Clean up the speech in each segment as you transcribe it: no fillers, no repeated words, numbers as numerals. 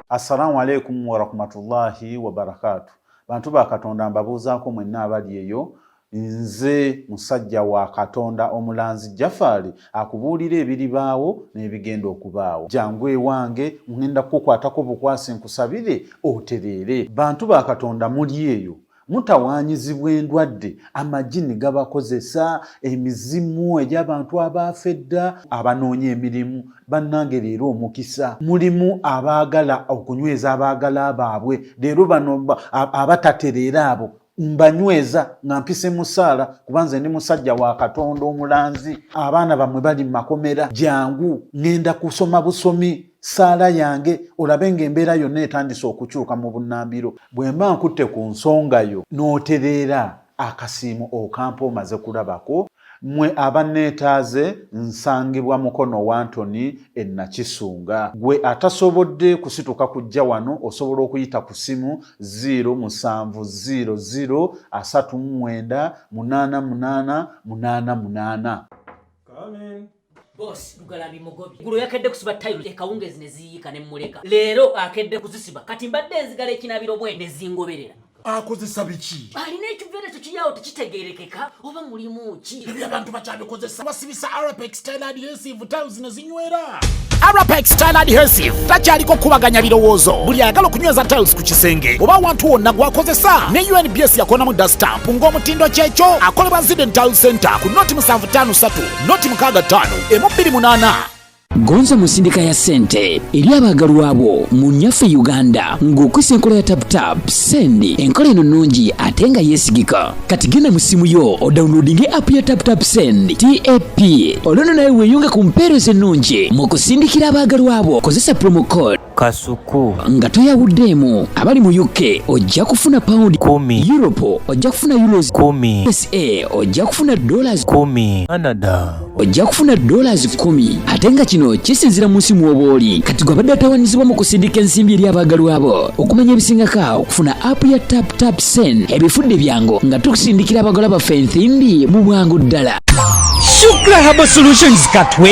Assalamu alaikum wa rahmatullahi wa barakatuh. Bantu ba Katonda mbabuuzaako mwenna abali eyo. Nze musajja wa Katonda omulanzi Jafari akubuulira ebiribaawo n'ebigenda okubaawo. Jangu ewange ngenda kukwatako bukwasi nkusabire otereere. Bantu ba Katonda muli eyo. Mutawaanyizibwa endwadde amajini gabakozesa emizimu egy'abantu abafedda abanoonya emirimu bannange leero omukisa mulimu abaagala okunyweza abaagala baabwe leero bano abatatereera abo mbanyweza nga mpise musaala kubanze ndi musajja wa Katonda omulanzi abaana bamwe bali mu makomera jangu ngenda kusoma busomi saala yange olabe ng'embeera yonna etandise okukyuka mu bunnambiro bwe mba nkutte ku nsonga yo n'otereera akasiimo okampa omaze kulabako mwe abanneetaaze nsangibwa Mukono wa Antony Nakisunga gwe atasobodde kusituka kujja wano osobola okuyita ku simu 0700398888. Boss Lugalabi Mugobi gulu yakedde kusiba tayiro ekawungezi ne ziyika ne muleka leero akedde kuzisiba kati mbadde nzigala ekinabiro bwe ne zingoberera akozesa biki alina ekiveerezo kiyawo tekitegeerekeka oba mulimu ki ebyo abantu bakyabikozesa basibisa Arapex Style Adhesive tiles ne zinywera Arapex Style Adhesive takyaliko kubaganya birowoozo buli ayagala okunyweza tiles ku kisenge oba awantu wonna gwakozesa ne UNBS yakonamu dastamp ng'omutindo kyekyo akolebwa Zident Tile Center ku noti 753 noti 65 28. Gonza musindika ya sente eri abagalwa abo mu nyaffe Uganda ng'okwisa enkola ya tap sendi enkola eno nnungi ate nga yeesigika kati genda mu simu yo odownloadinge app ya tap send TAP olwono nawe weeyunga ku mpeereza ennungi mu kusindikira abagalwa abo kozesa promo code Kasuku nga toyawuddeemu abali mu UK ojja kufuna pound 10 Europe ojja kufuna euros 10 USA ojja kufuna dollars 10 Canada ojja kufuna dollars 10 ate nga kino kisinzira mu nsimu obooli kati gwabadde atawaanyizibwa mu kusindika ensimbi eri abagalwa abo okumanya ebisingako okufuna app ya tap send ebifudde byangu nga tukusindikira abagalwa baffe ensimbi mu bwangu ddala. Shukra Herbal Solutions katwe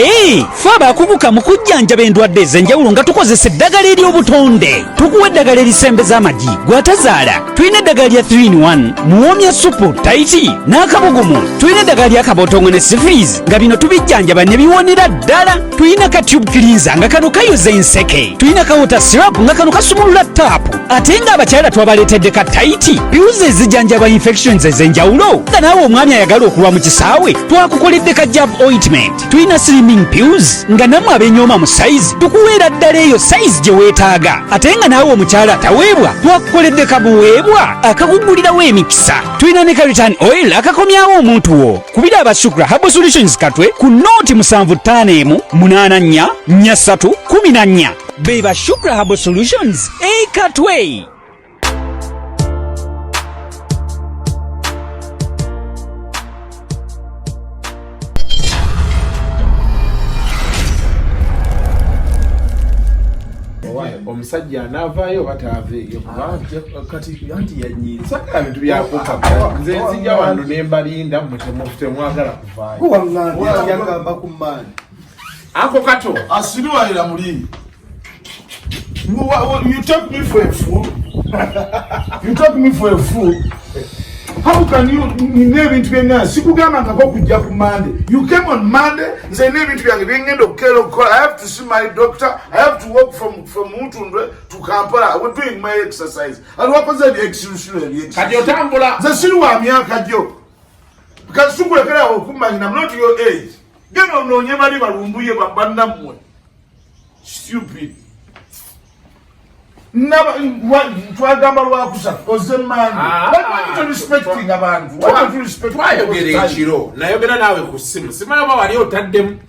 faba kubuka mu kujjanjaba endwadde ez'enjawulo nga tukozesa eddagala ery'obutonde tukuwa eddagala erisembeza amagi gwatazaala tulina eddagala lya 3-in-1 muwoomya supu taiti n'akabugumu tulina eddagala lya kabootongo ne syphilis nga bino tubijjanjaba ne biwonera ddala tulina ka tube cleanser nga kano kayoza enseke tulina ka water syrup nga kano kasumulula taapu ate nga abakyala twabaleetedde ka taiti piuzi ezijjanjaba infections ez'enjawulo nga naawe omwami ayagala okulwa mu kisaawe twakukoledde ka jab ointment tulina slimming pills nga namwe abenyooma mu size tukuweera ddala eyo size gye weetaaga ate nga naawe omukyala ataweebwa twakukoledde kabuweebwa akakugulirawo emikisa tulina ne ka return oil akakomyawo omuntu wo kubira aba Shukra Herbal Solutions katwe ku nooti 75848314 beba Shukra Herbal Solutions katwe. Omusajja anavaayo bataaveeyo kati anti yanyiza ebintu byakuka nze nzija wano nembalinda temwagala kuvaayo yagamba ku maani ako Kato asiriwalira muli you take me for a fool you take me for a fool. How can you name it byenga sikugamba ngako kujja ku Monday you came on Monday nze name it byange byengenda okukero I have to see my doctor I have to walk from Mutundwe to Kampala we're doing my exercise and what was the excuse kati otambula nze siri wa myaka gyo because sukulekera okumanya I'm not your age geno nonye bali balumbuye babannamwe stupid never twagamba lwakusa ozemani why you respecting abantu why you respect twayogera ekiro nayogera naawe ku simu simala ba wali otaddemu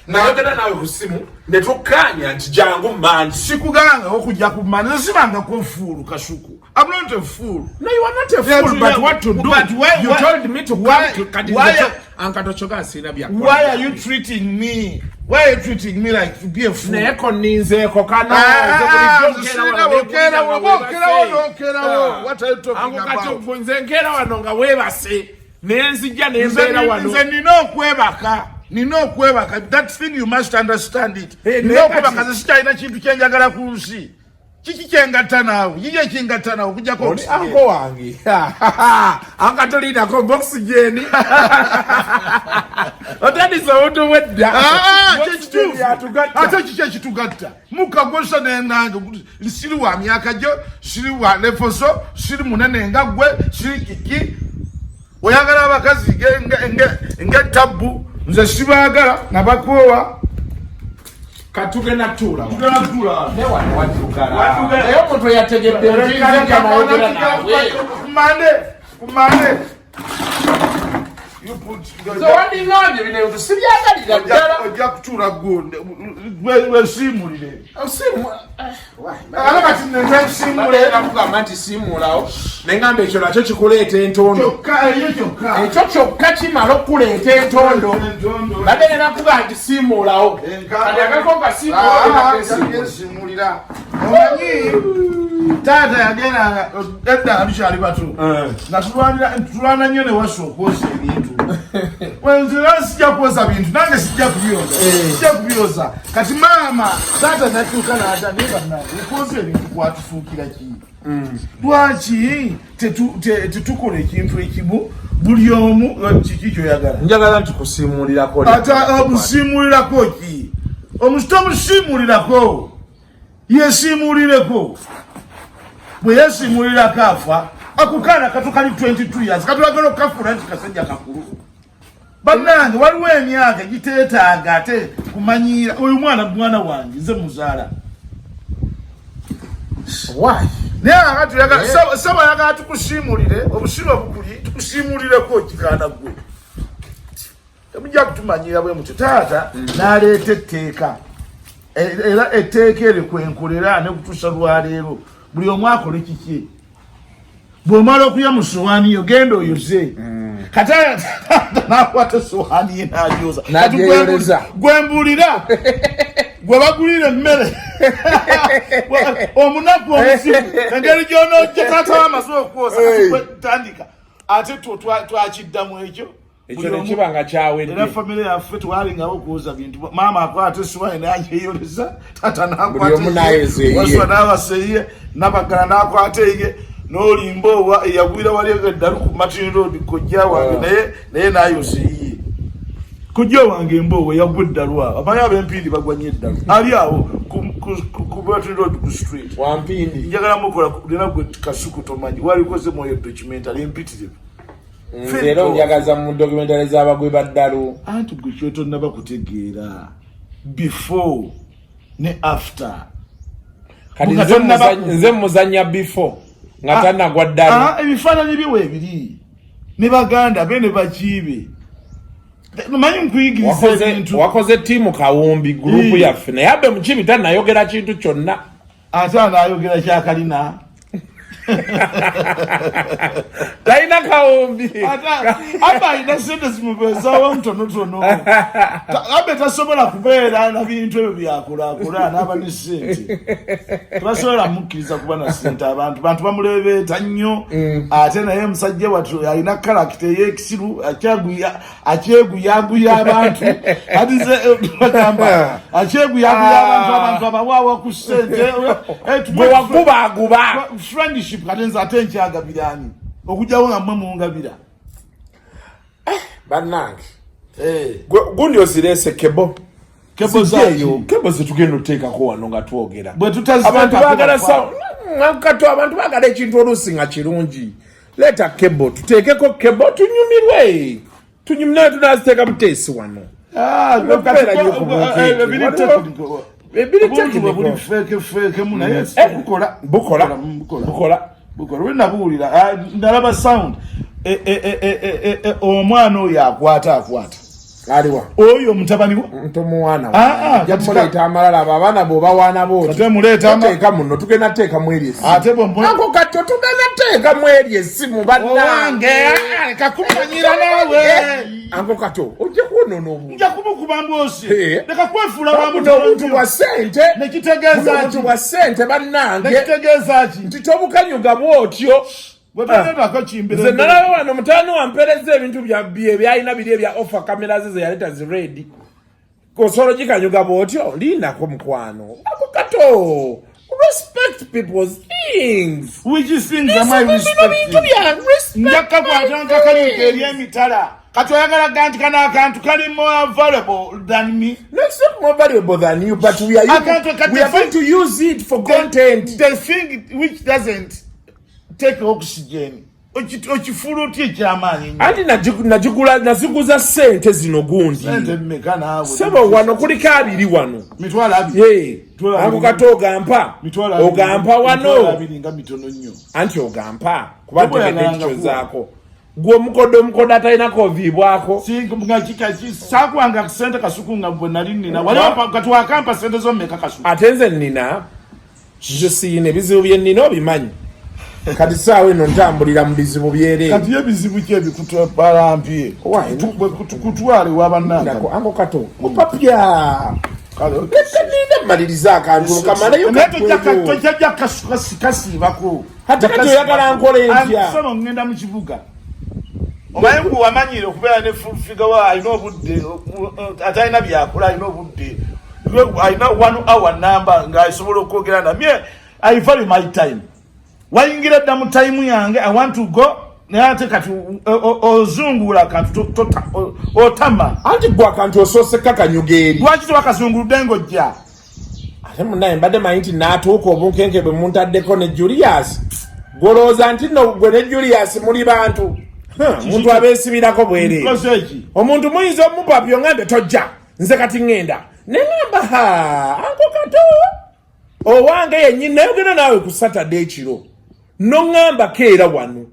nayogera naawe ku simu ne tukkaanya nti jangu mani sikuganga okujja ku mani sibanga ko fool Kasuku I'm not a fool. No, you are not a fool, but what to do? But why, you told me to come to Kadizaka. Why are you treating me? Why are you treating me like to be a fool? Nsereko Nsereko kana. What are you talking about? Nsereko wanonga webase. Nenzija nembera wano. Nze nino kwebaka. Nino kwebaka. That thing you must understand it. Nino kwebaka zisitaina kintu kyenjagala ku nsi. Kiki kyengatta naawe kiki kingatta naawe okujjako anko wange akatolina ko oxygen otandise omuntu wedda ate kiki ekitugatta mukagosa nenange siri wa myaka gyo siri wa lefoso siri munene nga gwe siri kiki oyagala abakazi ng'ettabu nze sibaagala nabakoowa katugenda tula ne wano waddugala naye omuntu yategedde nzinzeka nayogera nawe kumande wandingambye bino sibyagalira ddala ojja kutuula gonde wesimulire kugamba nti simulawo nengamba ekyo nakyo kikuleeta entondo ekyo kyokka kimala okuleeta entondo badde nenakuga nti simulawo kati agako nga simulira omanyi taata yagendanga edda alukyali bato nga tulwana nnyo newasa okwoza ebintu wenzira sijja kwoza bintu nange sijja kubyoza kati maama taata natuuka naata naye bannange okwoza ebintu kwatufuukira ki lwaki tetukola ekintu ekimu buli omu kiki kyoyagala njagala nti kusiimulirako ata omusiimulirako ki omusito omusiimulirako yesiimulireko bwe yesimulirako afa akukaana katukali 22 years katulagala okukafuna nti kasajja kakulu bannange waliwo emyaka egiteetaaga ate kumanyiira oyo mwana wange nze muzaala naye akatuyagala saba yagala tukusiimulire obusiru obukuli tukusiimulireko kikaana gwe temujja kutumanyira bwe mutyo taata n'aleeta etteeka era etteeka eryo kwenkolera ne kutuusa lwaleero buli omu akole kiki bw'omala okulya mu sowaani yo genda oyoze kati nakwata sowaani ye n'agyoza gwembulira gwe bagulira emmere omunaku omuzibu engeri gy'onoojja taata w'amaze okwoza tandika ate twakiddamu ekyo ekyo nekibanga kyawedde era famire yaffe twalingawo okuwoza bintu maama akwata esowaani nayeyoleza tata nakwatawaswa n'abaseye nabagala nakwata eye n'olimba owa eyagwira wali eddalu ku Martin Road kojja wange naye nayoza iye kojja wange emboowe yagwa eddalu awo amanyi ab'empindi bagwanye eddalu ali awo ku Martin Road ku street wampindi njagala mukola lena gwe kasuku tomanyi walikoze moyo documentary empitirivu leero njagaza mu documentary z'abagwi baddalu anti gwe kyotonnaba kutegeera before ne after kati nze muzanya before nga tannagwa ddala ebifaananyi biwe ebiri ne baganda be ne bakiibe manyi nkuyigiriza ebintu wakoze ttiimu kawumbi gurupu yaffe naye abe mukibi tannayogera kintu kyonna ate anaayogera kyakalina talina kawumbi aba alina sente zimubeezawo ntonotono abe tasobola kubeera na bintu ebyo byakulaakulaa n'aba ne sente tebasobola mukkiriza kuba na sente abantu bamuleebeeta nnyo ate naye musajja wattu alina kalakita ey'ekisiru akyeguyaguya abantu agamba akyeguyaguya abantu abawaawa ku sente gwe wagubaaguba friendship katenza ate nkyagabirani okujjawo nga mmwe mungabira bannange gundi ozirese kebo zetugenda oteekako wano nga twogera abantu baagala abantu baagala ekintu oluusi nga kirungi leeta kebo tuteekeko kebo tunyumirwe tunyumirwe tunaziteeka buteesi wano bukola wenabuwulira ndalaba sound omwana oyo akwata aliwa oyo mutabani ntomuwana jamuleeta amalala abo abaana bo bawaana boteeka muno tugenda teeka mweri esimu katto tugenda teeka mweri esimu bannange kakumanyira nawe anko kato ojja kuwonona obuntu nja kumukuba mboosi leka kwefuula obuntu bwa ssente nekitegeeza bwa ssente bannange nekitegeeza ki nti tobukanyuga bwotyo nze nalaba wano mutaani wampereza ebintu byalina biri ebya offer kamera ze yaleta ziredi kosolo gikanyuga bwotyo linako mukwano ako kato Respect people's things. Which things am I respecting? Njaka kwatanga kali emitala. Katoyagala ganti kana akantu kali more valuable than me. It's not more valuable than you, but we are going to use it for content. The thing which doesn't take oxygen. Ochifuluti ekyamaanyi. Andi naziguza sente zino gundi. Sente mmeka naawe. Sema wano kuliko abiri wano. Mitwala abiri. Ako Kato ogampa. Ogampa wano. Mitwala abiri nga mitono nnyo. Anti ogampa. Kuba tekedde zaako. Gwe omukodo atalinako viibwako. Saakuwanga sente Kasuku nga bwe nali nina. Waliwo kati wakampa sente zo mmeka Kasuku. Ate nze nina. Nze siina ebizibu bye nnina obimanyi. Kati saawe eno ntambulira mu bizibu byere. Kati ebizibu ki ebikutwalampye? Kutwale wabannanga. Ango Kato. Opapya. Nina maliriza akantu kamalayo kakweyo. Tojja kasiibako. Ate kati oyagala nkole ntya. Sono ngenda mu kibuga. Omanyi ngu wamanyire okubeera ne full figure wa alina obudde atalina byakola alina obudde. Alina 1 hour number ng'asobola okwogera namye. I value my time. Wayingira dda mu time yange I want to go nate kati ozungula kantu otama anti gwa kantu osose kakanyugeri lwaki twakazunguludde ng'ojja ate munaye mbadde manyi nti n'atuuka obunkenke bwe muntaddeko ne Julius golooza nti no gwe ne Julius muli bantu muntu abeesibirako bwereere omuntu muyinza omupapyo ngambe tojja nze kati ŋŋenda ne ŋŋamba Anko Kato owange yennyini nayogera naawe ku Saturday ekiro noŋŋamba keera wano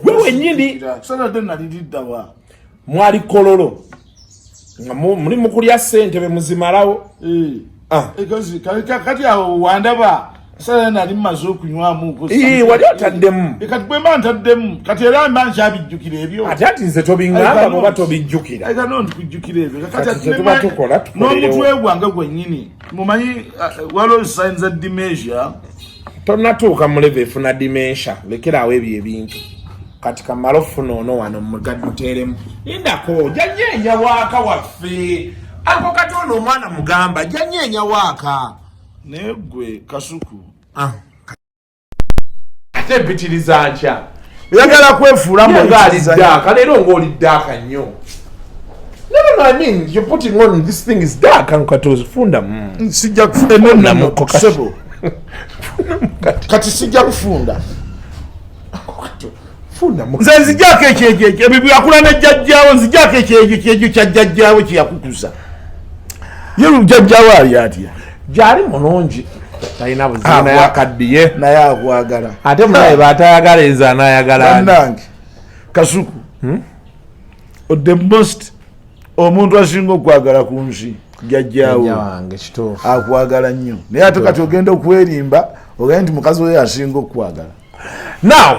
gwe wennyini Saturday naliddawa mwali kololo nga muli mukulya ssente be muzimalawo kati awo wandaba Saturday nali mmaze okunywamu wali otaddemu kati bwe mba ntaddemu kati era mba nkyabijjukira ebyo ate ati nze tobiŋŋamba bweba tobijjukira kujjukira ebyo kati tuba tukola n'omutwe gwange gwennyini mumanyi waliwo signs za dementia tonnatuuka mu level efuna dementia lekeraawo ebyo ebintu kati kamala ofuna ono wano mugadduteeremu indako janyeenya waaka waffe Anko Kato ono omwana mugamba janyeenya waaka naye gwe Kasuku ate empitiriza nkya oyagala kwefuula ng'aliddaaka leero ng'oliddaaka nnyo No, I mean, you're putting on this thing is dark, Anko Kato. Funda. Sijja kufunda mukosebo. Kati sijja kufunda. Anko Kato. Funda mu. Nze nzijjako ekyekyo ebyo yakula ne jjajjaawo nzijjako ekyekyo kya jjajjaawo kyakukuza. Ye jjajjaawo ali atya. Gyali mulungi. Talina buzina yakaddiye. Naye akwagala. Ate munaye baatayagala enza n'ayagala. Bannange. Kasuku. The most omuntu asinga okwagala ku nsi jjajjaawo akwagala nnyo naye ate kati ogenda okwerimba ogenda nti mukazi we asinga okwagala. Now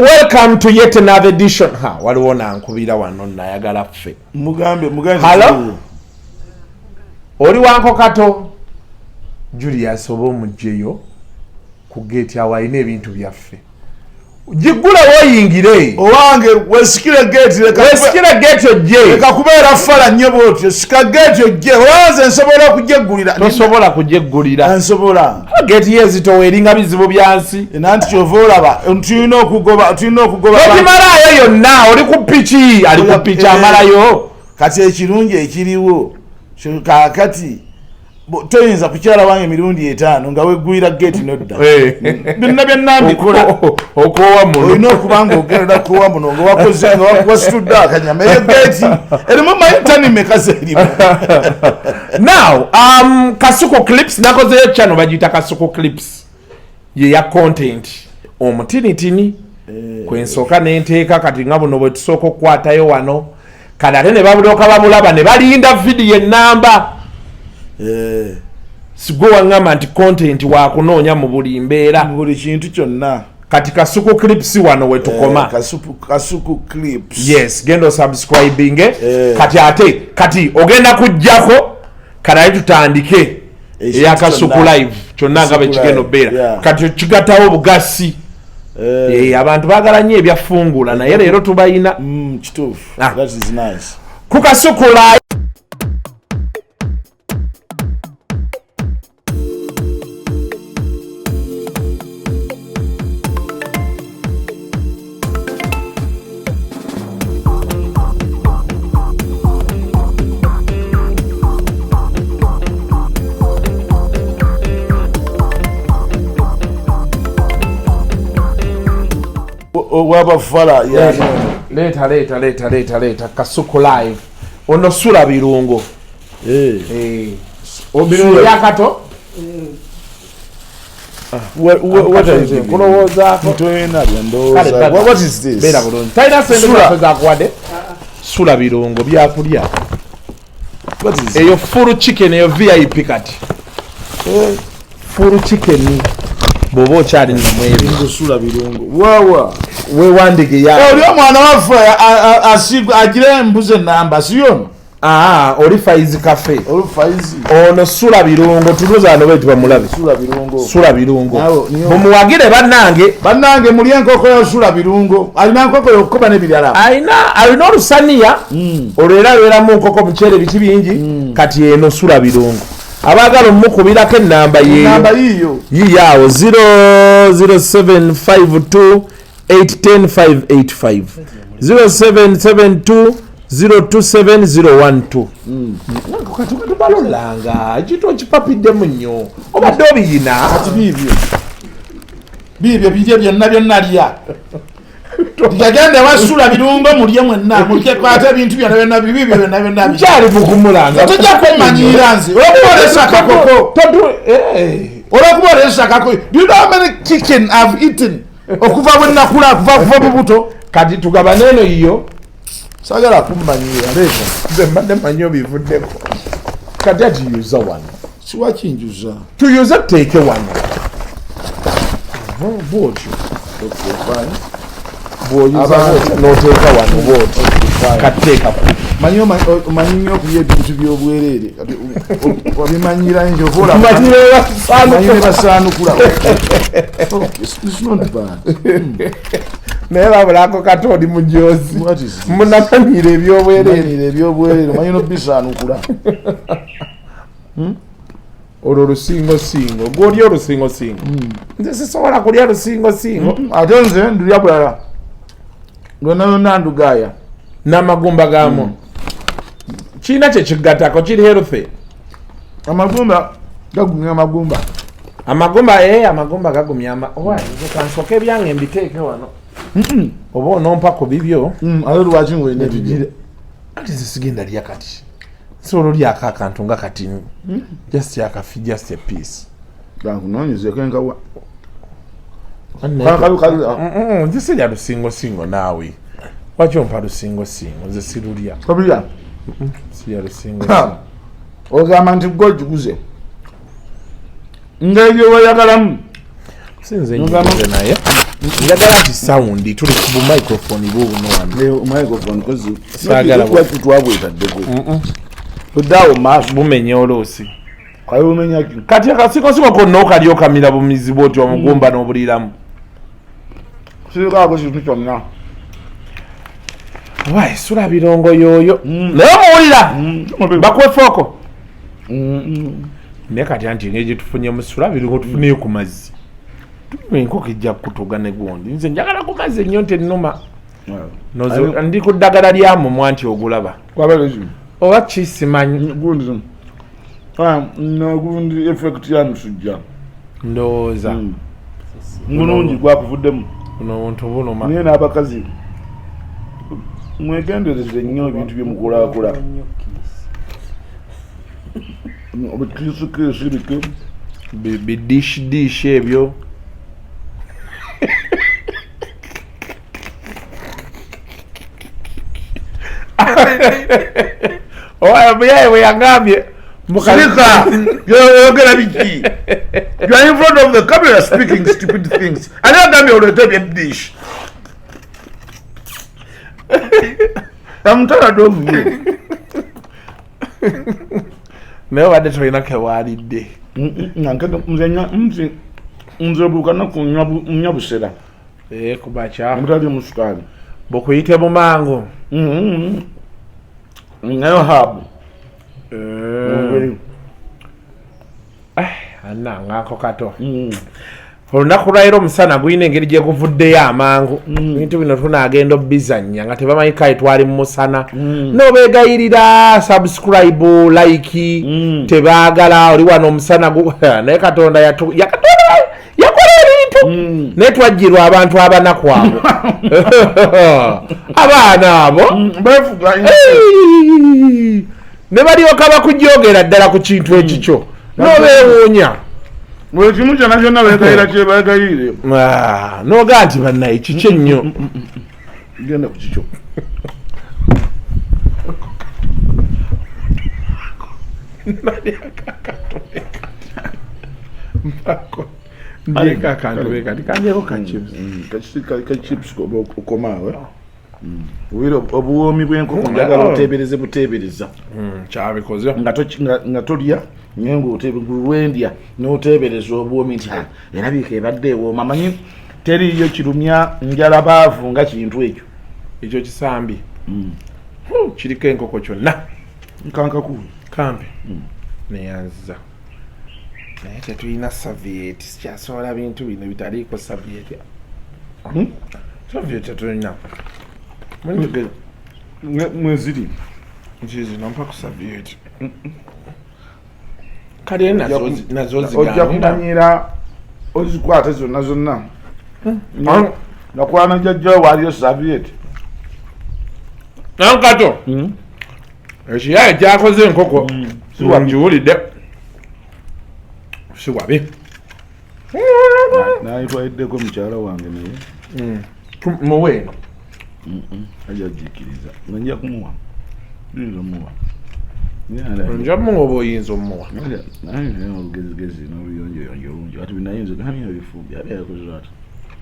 welcome to yet another edition waliwo nankubira wano nayagala ffe mugambe hello oli Anko Kato Julius oba omugyeyo ku gate awo alina ebintu byaffe jigula woyingire owange wesikire gate ojje leka kubeera fala nnyo bwotyo sika gate ojje owanze nsobola kujeggulira tosobola kujeggulira nsobola gate yezitowa eringa bizibu byansi nanti kyova olaba tulina okugoba okimalayo yonna oli ku piki ali ku piki amalayo kati ekirungi ekiriwo kakati toyinza kukyala wange emirundi 5 nga weggulira gate nodda byonna byannambikola okowa muno olina okubanga ogenda kuwa muno nga wakoze nga wasitudde akanyama eyo gate erimu mayitani mekaze erimu. Now Kasuku Clips nakozeyo channel bagiyita Kasuku Clips ye ya content omutinitini kwensooka nenteeka kati nga buno bwe tusooka okukwatayo wano kati ate ne babuloka bamulaba ne balinda video enamba sigwe waŋŋamba nti content wakunoonya mu buli mbeera buli kintu kyonna kati Kasuku Clips wano we tukoma Kasuku Clips yes genda subscribing kati ogenda kujjako kanaye tutandike eya Kasuku live kyonna nga bwe kigenda obeera kati kigatawo obugasi abantu baagala nnyo ebyafungula naye leero tubayina kituufu that is nice ku Kasuku live wabafala leeta Kasuku live ono sula birungo obirungo yakato what is it? What is this? Bera bulungi taina sente zakuwadde sula birungo byakulya eyo full chicken eyo VIP kati full chicken bobo okyali namwebisula birungo wawa wewandike ya oli omwana waffe agira embuzi enamba siyono oli Faizi Cafe ono sula birungo tuluza ano baitu bamulabe sula birungo mumuwagire bannange muli enkoko ya sula birungo alina enkoko yokuba n'ebirala alina olusaniya olwera mu nkoko mukyere biti bingi kati eno sula birungo abagala omukubirako ennamba yiyo yiyaawo 00752 810585 0772 027012 kati tubalolanga ekito kipapiddemu nnyo obadde obiyina kati bibyo byonna lya yagende wasula birungo mulye mwenna mulyekwate ebintu byonna byonna kyali mukumulanga tojja kumanyira nze olwokubolesa akakoko olwokubolesa akakoko do you know how many chicken I've eaten okuva bwenakula kuva bubuto kati tugabane eno yiyo sagala kummanyira leeta nze mbadde manyi obivuddeko kati atiyuza wano siwakinjuza tuyuze tuteeke wano bwotyo bwoyuza noteeka wano bwotyo kateeka manyi nnyo okulya ebintu by'obwereere wabimanyira nje basaanukula naye babulako kato oli mujozi munamanyira ebyobwereere manyi nobisaanukula olwo lusingosingo gwolya olusingosingo nze sisobola kulya lusingosingo ate nze ndulya bulala lwonna ndugaaya n'amagumba gamu kiina kyekigatako kiri healthy amagumba gagumya amagumba gagumya kansoka ebyange mbiteeke wano oba onompa ku bibyo ate lwaki ngolina ebibyo ati zisigenda lya kati nsobola olyako akantu nga kati just akafi just a piece gankunonyezeko enkawa nze sirya lusingosingo naawe lwaki ompa lusingosingo nze sirulya sirya lusingosingo ogamba nti gwe ogiguze ngaebyo wayagalamu sinze nyize naye njagala nti sawundi tuli ku microphone buuno twabwetaddeko tudaawo maaso bumenye oluusi kayumenyaki kati akasikosiko konna okali okamira bumizi bwoti omugumba n'obuliramu sirikaako kintu kyonna wayi sula birongo yoyo naye omuwulira bakwefeeko naye kati anti ngeri gyetufunye musula birongo tufuneyo ku mazzi enkoko ejja kutuga ne gundi nze njagala ku mazzi ennyo tennuma ndi ku ddagala lyamumwa anti ogulaba oba kisimanyi gundi effect ya musujja ndowooza mulungi gwakuvuddemu buno obuntu buluma naye n'abakazi mwegendereze nnyo ebintu byemukulakula obikisukisirike bidishi ebyo omuyaye bwe yagambye Sirika, you're gonna be key. You are in front of the camera speaking stupid things. I don't know you're the top dish. I'm tired of you. Naye wadde tolina kewaalidde nze buuka nakunywa busera kubaca mutali musukaali bukuyite bumangu nayo habu anangako kato olunaku lwayiro omusana gulina engeri gyeguvuddeyo amangu ebintu bino tunagenda obizanya nga tebamanyi kale twali mu musana nobeegayirira subscribe like tebaagala oli wano omusana naye katonda yakola ebintu naye twajjirwa abantu abanaku abo abaana abo ne balyoka bakujogera ddala ku kintu ekikyo nobeewuunya wekimu kyona kyonna beekayira kyebagayire noga nti bannaye kikyo ennyo genda ku kikyo kachips okomaawe obuwoomi bw'enkoko njagala oteebereze buteebereza kyabikoze nga tolya naye ngaolwendya n'oteebereza obuwoomi nti erabiika ebadde ewooma manyi teriyo kirumya njala baavu nga kintu ekyo kisambi kiriko enkoko kyonna nkankakulu kampi neyanziza naye tetulina savieti sikyasobola bintu bino bitaliiko savieti savieti tetulina mweziri nkizino mpa ku savieti kale nazo ojja kumanyira ozikwate zonna zonna nakwana jjajjawo waaliyo savieti nankato ekiyaye kyakoze enkoko ngiwulidde siwabi nayitwaliddeko mukyala wange naye muweeno ajajikiriza nja kumuwa muwa nja muwa oba oyinza omuwa olugezigezi n'oluyonjoyonjo olungi ati binayinza gamina bifumbi abyayakozera ati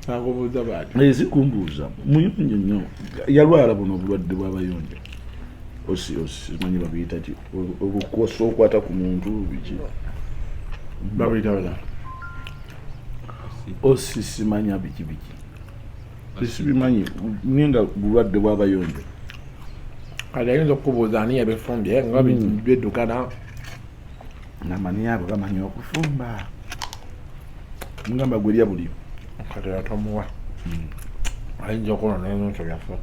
nakubuuza baati zikumbuuza muyonjo nnyo yalwala buno obulwadde bw'abayonjo osi simanyi babiyita ki obukosa okwata ku muntu biki babiyita bala osi simanya biki sibimanyi ninga bulwadde bw'abayonjo kale ayinza okukubuuza ani yabifumbye nga byeddukana namani abo gamanyi okufumba ngamba gwerya buli kale yatomuwa ayinza okulona naye nokyo byafa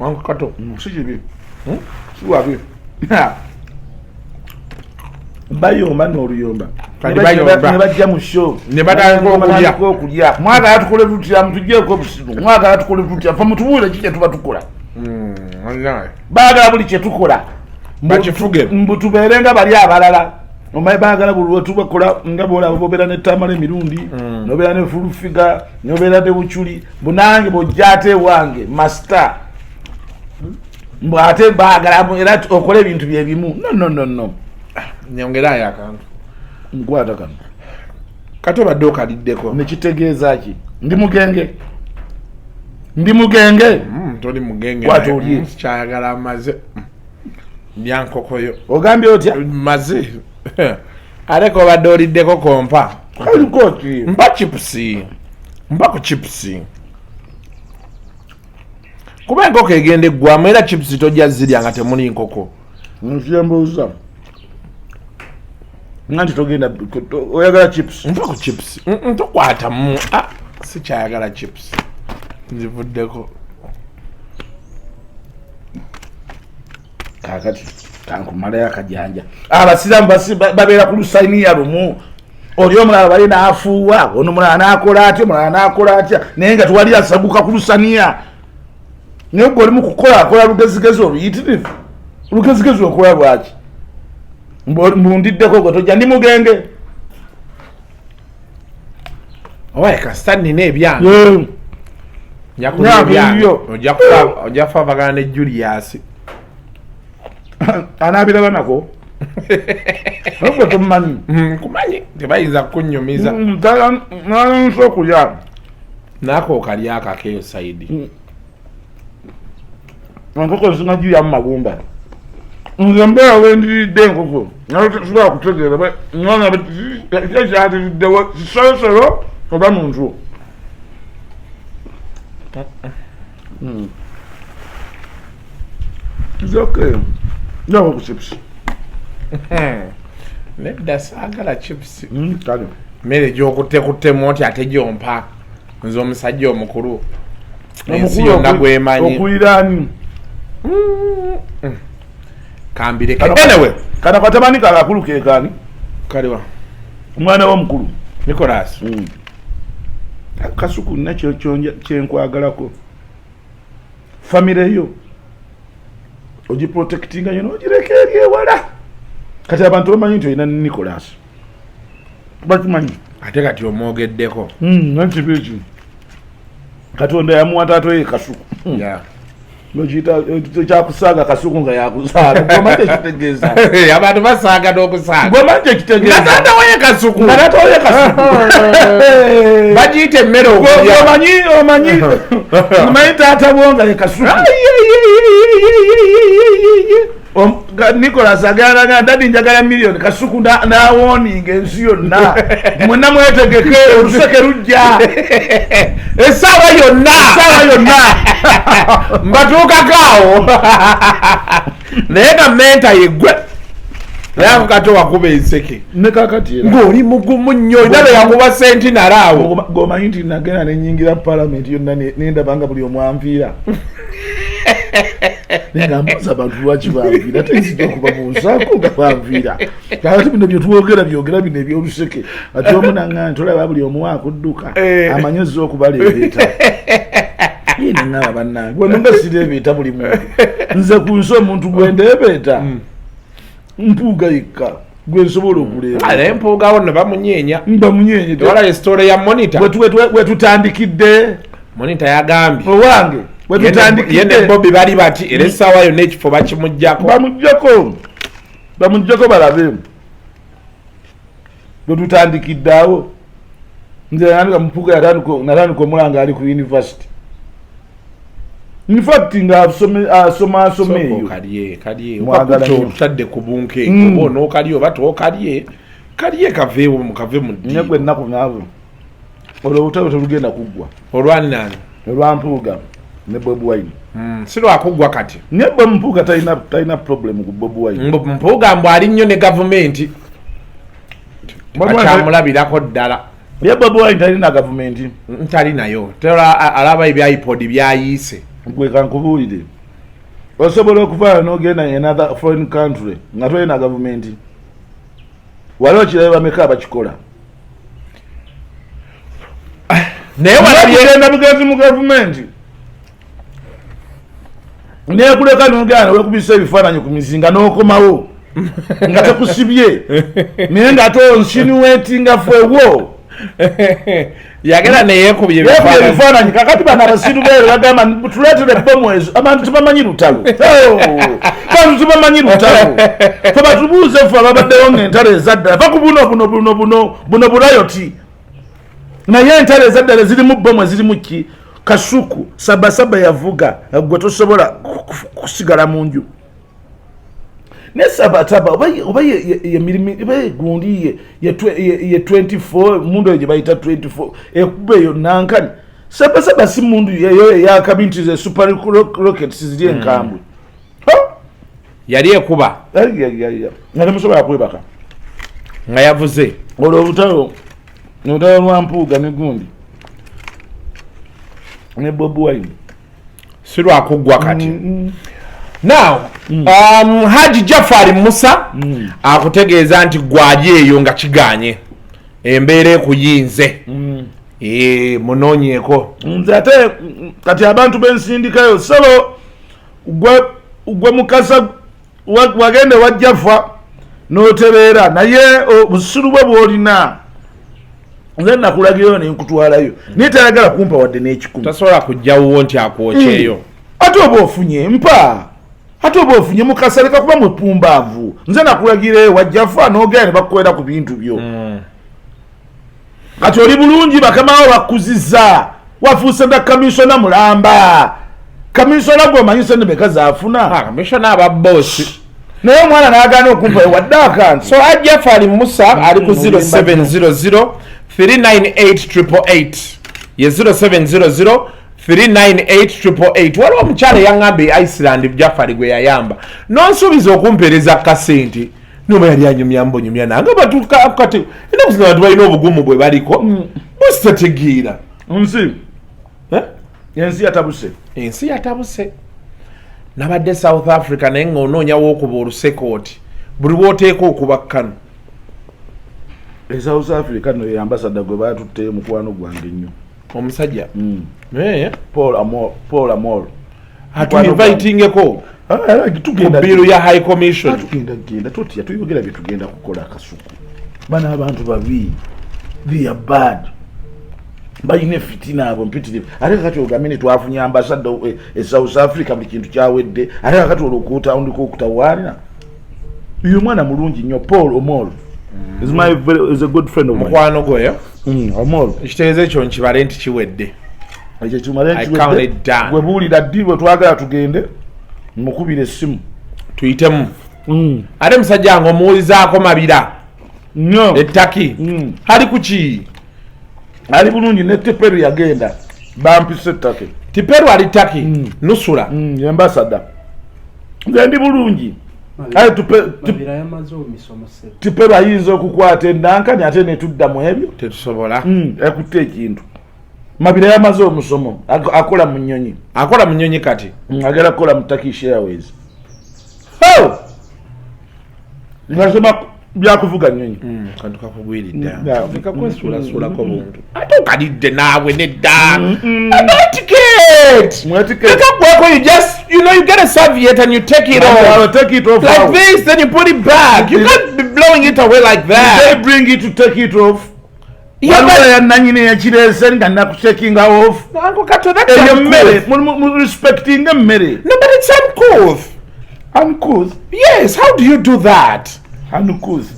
wankato sikibi siwabi bayomba n'oluyomba ne bajja mu show ne batandika okulya mwagala tukole tutya mutugyeko obusiru mwagala tukole tutya fa mutubuulire kiki tuba tukola baagala buli kyetukola bakifuge mbu tubeere nga bali abalala omaye baagala buli lwetubakola nga boolaba bobeera n'ettambala emirundi nobeera ne fulufiga nobeera ne buculi bunange bwojja ate ewange masita mbu ate baagala era okole ebintu byebimu no nyongerayo akantu nkwata kano kati obadde okaliddeko nekitegeeza ki ndi mugenge toli mugenge kyayagala maze byankokoyo ogambye otya maze aleka obadde oliddeko kompa kalikoti mpa chipusi mpa ku chipusi kuba enkoko egenda eggwamu era chipusi tojja zirya nga temuli nkoko nkyembuuza nganti togenda oyagala chips mpa ku chips tokwatamu sikyayagala chips nzivuddeko kakati kankumalayo akajanja abasiramu babeera ku lusainiya lumu oli omulala bali naafuuwa ono mulala nakola atya omulala nakola atya naye nga tewali asaguka ku lusaniya naye gwe olimu kukola akola lugezigezi oluyitirivu lugezigezi okola lwaki mbundiddeko gwe tojja ndi mugenge owaye kasita nina ebyange ojja kufaavagana ne Julius anaabiraba nako gwe tomumanyi kumanyi tebayinza kunyumiza nso okulya naako okalya akakeyo saidi enkoko ezinga giryamu magumba nze mbeera wendiridde enkoko nasobola kutegeera kyatiriddewo kisolosolo oba muntu nzoke njaba ku chips nedda saagala chips kale mmere gyokutekuttemu oti ate gyompa nze omusajja omukulu ensi yonna gwemanyi okuliraani kambireke anyway kana katabani kala akulu kekani kaliwa omwana wo mukulu Nicholas Kasuku nakyo kyenkwagalako family yo ogiprotectinga yo nogireka eri ewala kati abantu bamanyi nti olina Nicholas bakimanyi ate kati omwogeddeko nakibiki Katonda yamuwata atoye Kasuku nokiyita kyakusaaga Kasuku nga yakusaaga goma tekitegeeza abantu basaaga n'okusaaga goma tekitegeeza nga tatawaye Kasuku nga tatawaye Kasuku bagiyita emmere omanyi taata bwonga ye Kasuku Nicholas agala dadi njagala million Kasuku na warning ensi yonna mwenna mwetegeke oluseke lujja essaawa yonna mbatuukakaawo naye gamenta yeggwe naye ako kato wakuba enseke ne kakati ng'oli mugumu nnyo nabe yakuba senti nalaawo g'omanyi nti nagenda nenyingira palamenti yonna nendabanga buli omwanviira nenga mbuza abantu lwaki banviira tenzija okuba mu nsaako nga banviira kakati bino byetwogera byogera bino ebyoluseke ati omu naŋŋaa ntolaba buli omu akudduka amanyi ozza okubaleebeeta nengaba bannange bwenonga sireebeeta buli muntu nze ku nsi omuntu gwendeebeeta mpuuga yekka gwe nsobola okuleeba naye mpuugawo ne bamunyeenya bamunyeenya tewala esitole ya monita wetutandikidde monita yagambye owange ye ne Bobby bali bati era essaawa yonna ekifo bakimuggyako bamuggyako balabe bwetutandikiddeawo nze yandika mupuuga natandika omulanga ali ku university in fact nga asoma eyo kalye otadde ku bunkenke oba onookalye oba tookalye kalye kave mu ddi negwe ennaku naabo olwo obutabo telugenda kuggwa olwani nani olwampuuga ne Bobi Wine si lwakuggwa kati naye bwe mpuuga talina problem ku Bobi Wine mpuuga mbw ali nnyo ne gavumenti akyamulabirako ddala ye Bobi Wine talina gavumenti ntali nayo alaba ebya ipod byayiise gwe kankubuulire osobola okuvayo n'ogenda in another foreign country nga tolina gavumenti wali okirabe bameka abakikola naye walagenda bugenzi mu gavumenti nekuleka n'ogenda wekubisa ebifaananyi ku mizinga n'okomawo nga tekusibye naye ng'ate onsinuwetinga fewo yagera neyeekubye ebifaananyi kakati bano abasiru beero bagamba tuleetere ebbomu ezo abantu tebamanyi lutalo bantu tebamanyi lutalo fe batubuuze ffe ababaddewo ng'entalo ezaddala fa ku buno bulayoti naye entalo ezaddala ezirimu bbomu ezirimu ki Kasuku sabasaba yavuga gwe tosobola kusigala mu nju ne sabataba oba ye mirimi gundi ye 24 mundu eje bayita 24 ekube yo nankani sabasaba si mundu yeyo ya kabinti ze super rockets ziri enkambwe yali ekuba ngale musobola kwebaka nga yavuze olwo obutalo lwampuuga ne gundi ne Bobi Wine si lwakuggwa kati now Haji Jafari Musa akutegeeza nti gwali eyo nga kiganye embeera ekuyinze munoonyeeko nze ate kati abantu bensindikayo solo gwe mukasa wagende wajjafa n'otebeera naye obusiru bwe bw'olina nze nakulagireyo nenkutwalayo naye tayagala kumpa wadde n'ekikumi tasobola kujjawo nti akwokyeyo ate oba ofunye mpa ate oba ofunye mukasa leka kuba mwepumbaavu nze nakulagireyo wajjafa n'ogenda ne bakukwera ku bintu byo kati oli bulungi bakamawo bakuzizza wafuuse nda kamisona mulamba kamisona gwomanyi sente meka zaafuna kamisona ababosi naye omwana n'agaana okumpa wadde akantu so Jafari Musa ali ku 0700 398 ye 0700 398 waliwo omukyala yaŋŋambe Iceland Jafari gwe yayamba nonsuubiza okumpereza kasente noba yali anyumya mbonyumya nange batukati ennaku zino abantu balina obugumu bwe baliko busitategeera ensi yatabuse nabadde South Africa naye ng'onoonya wookuba olusekooti buli bw'oteeka okuba kkano South Africa no ambassador gwe batutte mukwano gwange nnyo. Omusajja. Paul Amor. Hatu inviting ko. Tugenda biru ya High Commission. Tugenda toti tuyogera bitugenda kukola akasuku. Bana abantu babi. They are bad. Bayine fitina abo mpitirivu. Ate kati ogamini twafunye ambassador South Africa mu kintu kyawedde. Ate kati olukuta ndiko okutawalira. Uyu mwana mulungi nnyo Paul Omol. Is a good friend of mine. Mukwano goyo. Omol. Ekitegeeza ekyo nkibale nti kiwedde. Ekyo kimale I counted down. Gwe buulira ddi bwe twagala tugende mukubira essimu. Tuyitemu. Ate musajja ngo omuwulizaako mabira. Nnyo. Ettaki. Hali kuki? Ali bulungi ne Teperu yagenda. Bampise ettaki. Teperu ali ttaki. Nusula. Ambassador. Ngendi bulungi. Aye Teperu ayinza okukwata endankani ate ne tudda mu ebyo. Tetusobola. Ekutte ekintu. Mabira yamaze omusomo akola mu nnyonyi. Akola mu nnyonyi kati. Agera kola mu Turkish Airways. Nasema byakuvuga nnyonyi. Kantu kakugwiridde. Nika kwesuula ko buntu. Ate okadidde naawe nedda. Etiquette. You just, you get a serviette and you take it off. Take it off. Like this, then you put it back. You can't be blowing it away like that. They bring it to take it off. Yeah, nanyine yakirese nga nakuchecking off. Uncle Kato, that's respecting the Mary. No, but it's uncouth. Uncouth? Yes, how do you do that? Uncouth.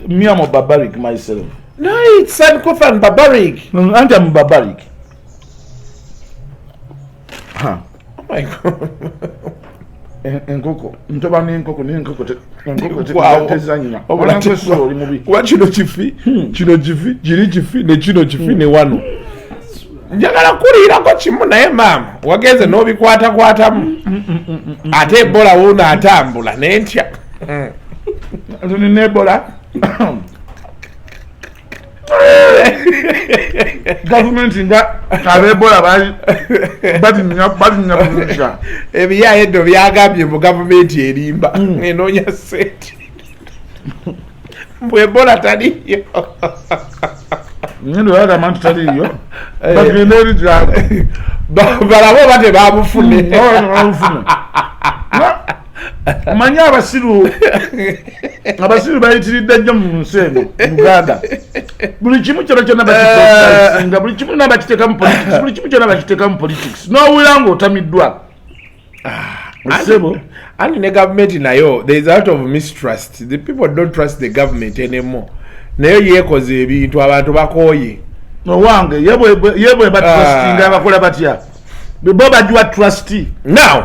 Me, I'm a barbaric myself. No, it's uncouth and barbaric. And I'm barbaric. Huh. Oh my God. Enkoko ntoba n'enkoko tezanyina kino kifi kiri kifi ne kino kifi ne wano njagala kuliirako kimu naye maama wagenze n'obikwatakwatamu ate ebola wuuno atambula nentya nina ebola gavumenti nga ab'ebola batinya kumusha ebiyayeddo byagambye mu gavumenti erimba enoonya sente mbwe ebola taliyo ngendo yagamba nti taliyo bagenda eri gyabo balabo oba tebabufune manyi abasiru bayitiridde nnyo mu nsi eno Uganda buli kimu kyona bakiteeka buli kimu nabakiteekamu politics buli kimu kyona bakiteekamu politics n'owulira ng'otamiddwa and the government nayo there is a lot of mistrust. The people don't trust the government anymore. Nayo yekoze ebintu abantu bakooye owange yebwe batrustinga abakola batya bo bajwa trustee. Now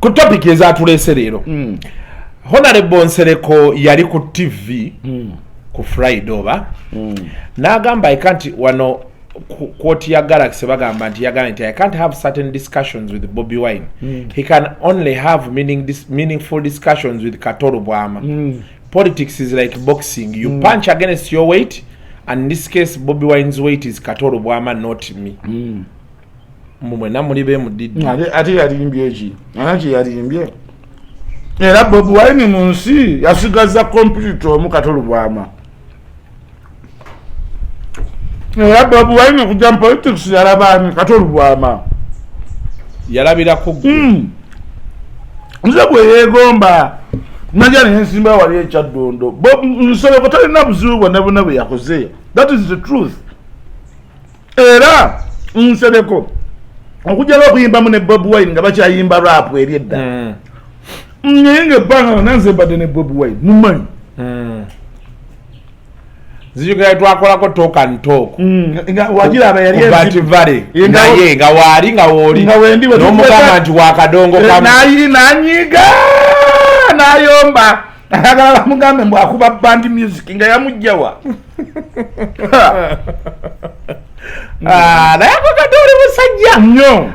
ku topic ezatulese leero Honorable Nsereko yali ku TV ku Friday oba n'agamba ikanti wano quote ya Galaxy bagamba nti yagamba nti I can't have certain discussions with Bobi Wine. He can only have meaningful discussions with Kato Lubwama. Politics is like boxing. You punch against your weight, and in this case Bobi Wine's weight is Kato Lubwama, not me. Mumwena mulibe mudidi ati yalimbye eki anaki yalimbye era Bobi Wine mu nsi yasigaza complete omu Kato Lubwama. Era Bobi Wine kujja mu politics yalabani Kato Lubwama yalabira ku nze bwe yeegomba najja nensimba wali ekyaddondo Nsereko talina buzibu bwonna bwe yakoze. That is the truth. Era Nsereko okujjala okuyimbamu ne Bobi Wine nga bakyayimba rap eri edda nyinga ebbanga nanze mbadde ne Bobi Wine mumanyi zijugala twakolako talk and talk wagiraba yali vale naye nga waali nga wooli n'omugamba nti wakadongo nanyiga n'ayomba ayagala bamugambe mbu akuba band music nga yamugjawa naye akakadoli musajja nnyo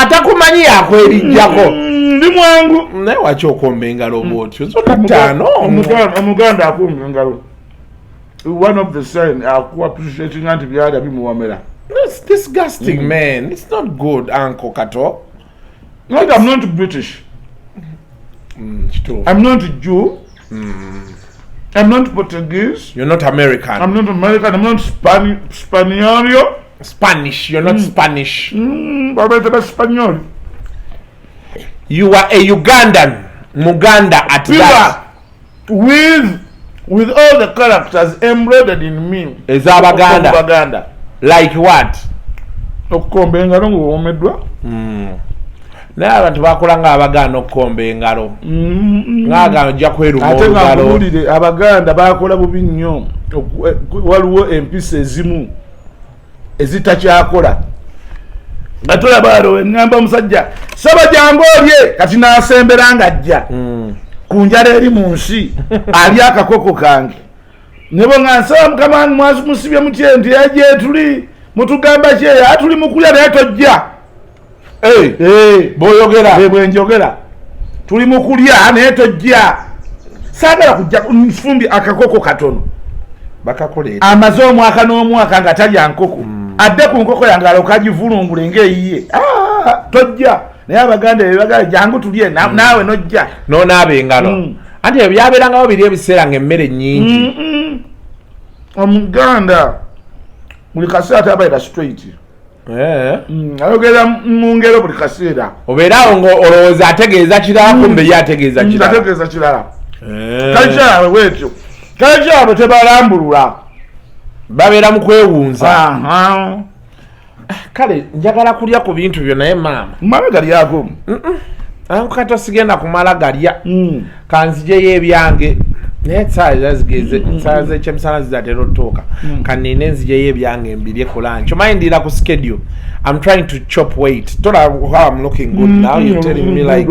atakumanyi yakwerijjako ndi mwangu naye waki okomba engalo bwotyo zonna ttaano omuganda akumba engalo one of the sign aku appreciating anti byada bimuwamera. It's disgusting, man. It's not good, Uncle Kato. I'm not British. I'm not Jew. I'm not Portuguese. You're not American. I'm not American. I'm not Spanish. You're not Spanish. Spanish. You are a Ugandan. Muganda at that. With all the characters embroidered in me. Is Abaganda. Like what? Okukomba engalo ng'owomeddwa. Naye abantu bakola ng'Abaganda okukomba engalo. Ng'agano ojja kweruma olugalo. Ate nga nkubuulire Abaganda bakola bubi nnyo. Waliwo empisa ezimu ezitakyakola. Nga tolaba waliwo eŋŋamba omusajja saba jangu olye kati n'asembera ng'ajja ku njala eri mu nsi ali akakoko kange. Ne bo nga nsaba Mukama wange musibye mutye nti gye tuli mutugamba kyeya tuli mukulya naye tojja. Bw'oyogera bwe njogera tuli mukulya naye tojja. Saagala kujja nfumbi akakoko katono bakakoleeta amaze omwaka n'omwaka nga talya nkoko adde ku nkoko yange alokagivulungule ng'eyiye tojja. Naye Abaganda ebagala jangu tulye naawe nojja n'onaaba engalo. Anti ebyo byabeerangawo biri ebiseera ng'emmere nnyingi. Omuganda buli kaseera tabaira straight. Ayogera mu ngero buli kaseera. Obeeraawo ng'olowooza ategeeza kirala kumbe ye ategeeza kirala. Kale kyabwe bwetyo. Kale kyabwe tebalambulula. Babeera mu kwewunza. Kale njagala kulya ku bintu byo naye maama. Mama galyako. Kato sigenda kumala galya. Kanzijeyo ebyange. Naye essaawa zigeze essaawa z'ekyemisana zizatera otuuka. Kanine nzijeyo ebyange mbirye ku lunch. Omanyindira ku schedule. I'm trying to chop weight. Tola how I'm looking good now. You're telling me like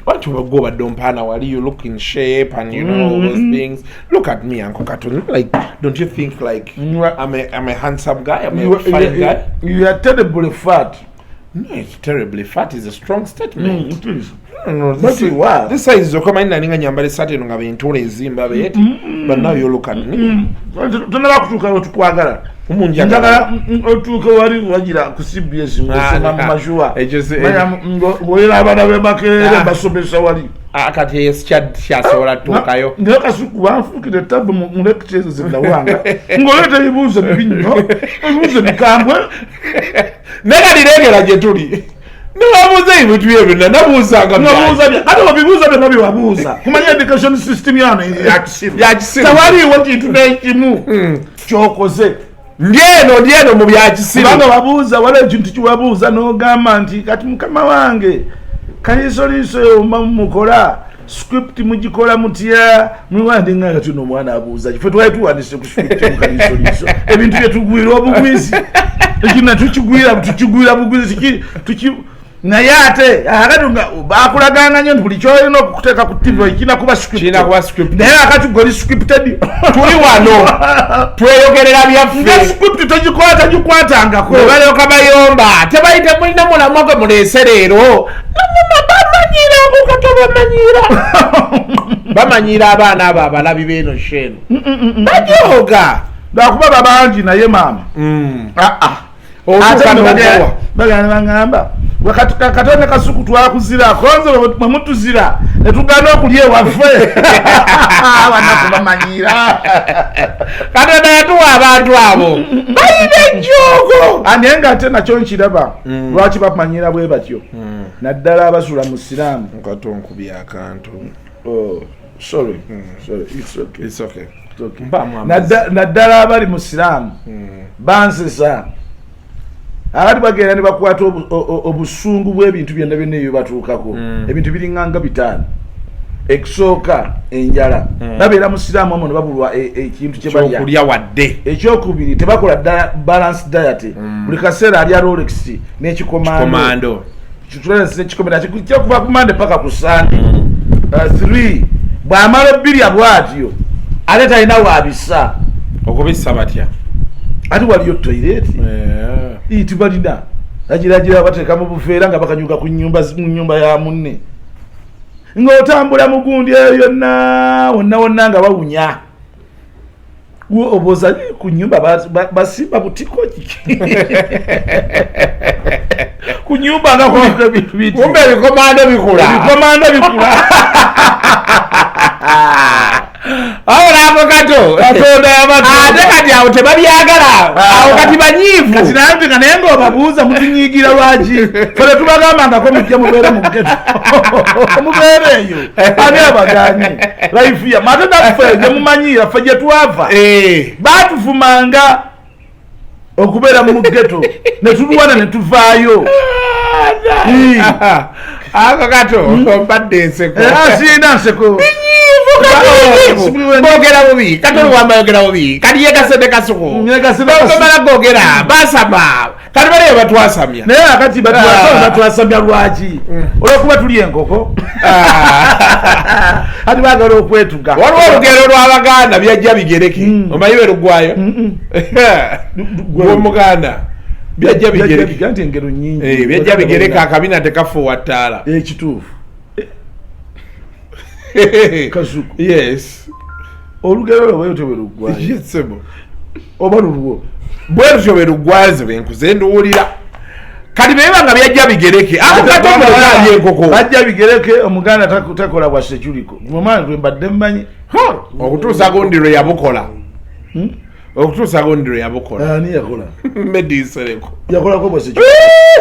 what you go but don't pan wali you look in shape and you know all those things. Look at me, Uncle Kato. Like, don't you think like I'm a handsome guy? I'm a fine guy? You are terribly fat. No, it's terribly fat is a strong statement. It is. No, this size is okay. Ninga nyambale sati nga bentole ezimba beti. But now you look at me. Tunala kutuka otukwagala. Njagala otuuka wali wagira ku CBS ngosoma mu majua. Ngoyera abana b'Emakerere basomesa wali. Akati kyasobola tuukayo. Naye kasuku banfukire tabu mu lectures zindawanga. Ngoleeta ebibuuzo bibi nnyo. Ebibuuzo bikambwe. Negalirengera gye tuli. Nababuuza ebintu byonna nabuuzanga ate obibuuza byonna byewabuuza. Kumanya education system yano yakisiru. Tewaliiwo kintu n'ekimu kyokoze. Ndyeno mu byakisiru. Kubanga wabuuza waliwo ekintu kiwabuuza n'ogamba nti kati mukama wange kaliisoliiso mukola script mugikola mutya mwiwandinga kati n'omwana abuuza kife twali tuwandise ku script mu kaliisoliiso ebintu byetugwira obugwizi ekina tukigwira bugwizi naye ate akati bakulaganga nnyo nti buli kyolina okukuteeka ku TV ekina kuba script naye akati goli scripted tuli wano tweyogerera byaffe nga script togikwatangako ne balyoka bayomba tebayite mulina mulamwa gwe muleese leero bamanyira abaana abo abalabi b'eno sheno bajooga bakuba babangi naye maama bagana bangamba Katonda kasuku twakuzira konze bwe mutuzira ne tugana okulya ewaffe abanaku bamanyira Katonda yatuwa abantu abo balina ejjoogo naye ng'ate nakyo nkiraba lwaki bamanyira bwe batyo naddala abasula mu siraamu nkatonkubya akantu sorry it's okay naddala abali mu siraamu bansesa abati bagenda ne bakwata obusungu bw'ebintu byonna byonna ebyo batuukako ebintu biringanga 5 ekisooka enjala babeera mu siraamu omwo ne babulwa ekintu kyebalya wadde ekyokubiri tebakola balance diet buli kaseera alya Rolex n'ekikomando kyokuva ku Monday paka ku Sunday 3 bw'amala obbirya bw'atyo ate talina waabisa okubissa batya ati waliyo toilet itibalina agiragira bateeka mu bufeera nga bakanyuka ku nyumba ya munne ng'otambula mugundi eyo yonna wonna nga bawunya oboza ku nyumba basimba butiko kiki ku nyumba nga kuliko ebintu biti kumbe ebikomando bikula Awo Kato. Katonda yabatonda. Ate kati awo tebabyagala. Awo kati banyiivu. Kati naye naye ng'obabuuza mutunyiigira lwaki. Fere tubagambangako mujja mubeere mu ghetto. Mubeere eyo. Ani abaganye. Life ya mate naffe gye mumanyiira ffe gye twava. Baatuvumanga okubeera mu ghetto. Ne tulwana ne tuvaayo. Ako Kato. Mbadde Nseko. Sina Nseko. Bogera bubi. Kato Lubwama yogera bubi. Kati yegasede kasuku. Bamala gogera. Basama. Kati bale batwasamya. Naye akati batwasamya lwaki? Olwokuba tuli enkoko. Ati baagala okwetuga. Waliwo olugero lw'Abaganda byajja bigereke. Omanyi bwe lugwayo? Gw'Omuganda. Byajja bigereke. Kanti engero nnyingi. Byajja bigereke akabina tekafuuwa ttaala. Ekituufu. Kasuku. Yes. Olugero lwo bwe tobwe lugwayo. Yes sebo. Oba lulwo. Bwe tobwe lugwazo benkuze nduwulira. Kati beba nga byajja bigereke. Ako Kato ali enkoko. Bajja bigereke Omuganda takola bwa seculiko. Mumana twe mbadde mmanyi. Okutuusa gondiro yabukola. Okutuusa gondiro yabukola. Ani yakola? Medi Nsereko. Yakola ko bwa seculiko.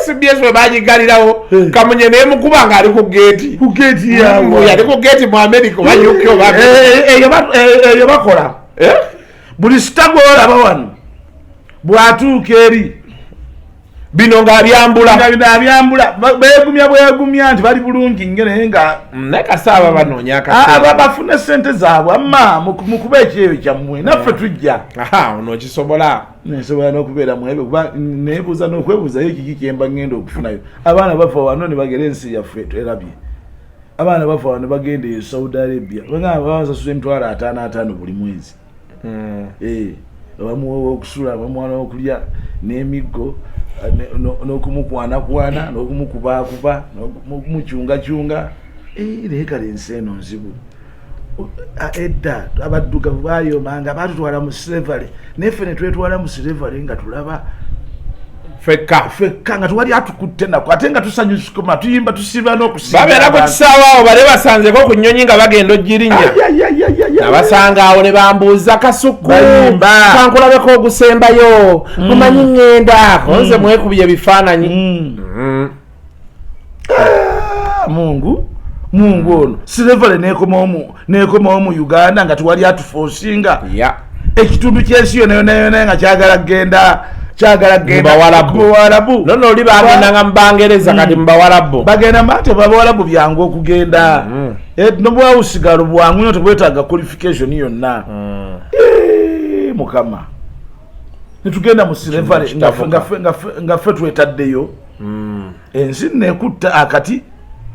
CBS we bagigalirawo. Kamunye ne mukuba nga ali ku gate. Ku gate yawo. Yali ku gate mu America ba UK oba. Eyo bakola. Buli stagola bawano. Bwatuuka eri. Bino nga byambula begumya nti bali bulungi ngene nga nekasaba banoonya akasaba bafune sente zaabwe amma mukuba ekyeyo kyammwe naffe tujja ono kisobola nesobola n'okubeera mwebe kuba neebuuza n'okwebuuzayo ekiki kyemba ngenda okufunayo abaana bafa wano ne bagera ensi yaffe erabye abaana bafa wano ne bagenda e Saudi Arabia babasasula $5,500 buli mwezi bamuwa okusula bamuwa n'okulya n'emiggo n'okumukwana n'okumukuba n'okumucunga naye kale ensi eno nzibu edda abaddugavu baayomanga baatutwala mu slavery naye ffe ne twetwala mu slavery nga tulaba fekka nga tuwali atukutte nako ate nga tusanyusukuma tuyimba tusiba n'okusiba babeera ku kisaawa awo bale basanzeko ku nnyonyi nga bagenda ojjirinya nabasanga awo ne bambuuza Kasuku kankulabeko ogusembayo mumanyi ŋŋenda konze mwekubye bifaananyi mungu ono slavery neekomawo mu Uganda nga tuwali atufosinga ekitundu ky'ensi yonayona nga kyagala genda Bawalabu nono oli bagenda nga Mubangereza kati Mubawalabu bagenda mate Bawalabu byangu okugenda nobwawusigalo bwangu nyo tebwetaaga qualification yonna mukama netugenda mu slavery nga ffe twetaddeyo ensi nekutta akati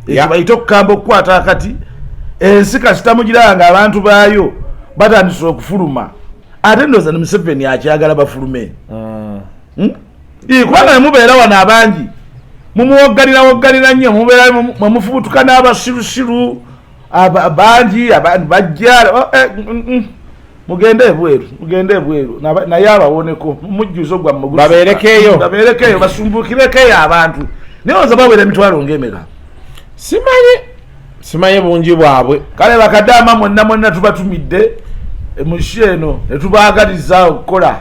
ekibayita okukamba okukwata akati ensi kasita mugiranga abantu baayo batandise okufuluma ate ndowooza ne Museveni akyagala bafulume kubanga ne mubeera wano abangi mumuwoggalira nnyo mubeera mwemufubutuka n'abasirusiru abangi bajja mugende ebweru naye abawoneko mujjuzo gwammwe babeerekeeyo basumbukirekeeyo abantu naye oza babeera emitwalo ng'emeka simanyi bungi bwabwe kale bakaddaama mwonna tubatumidde emushi eno netubaagaliza okukola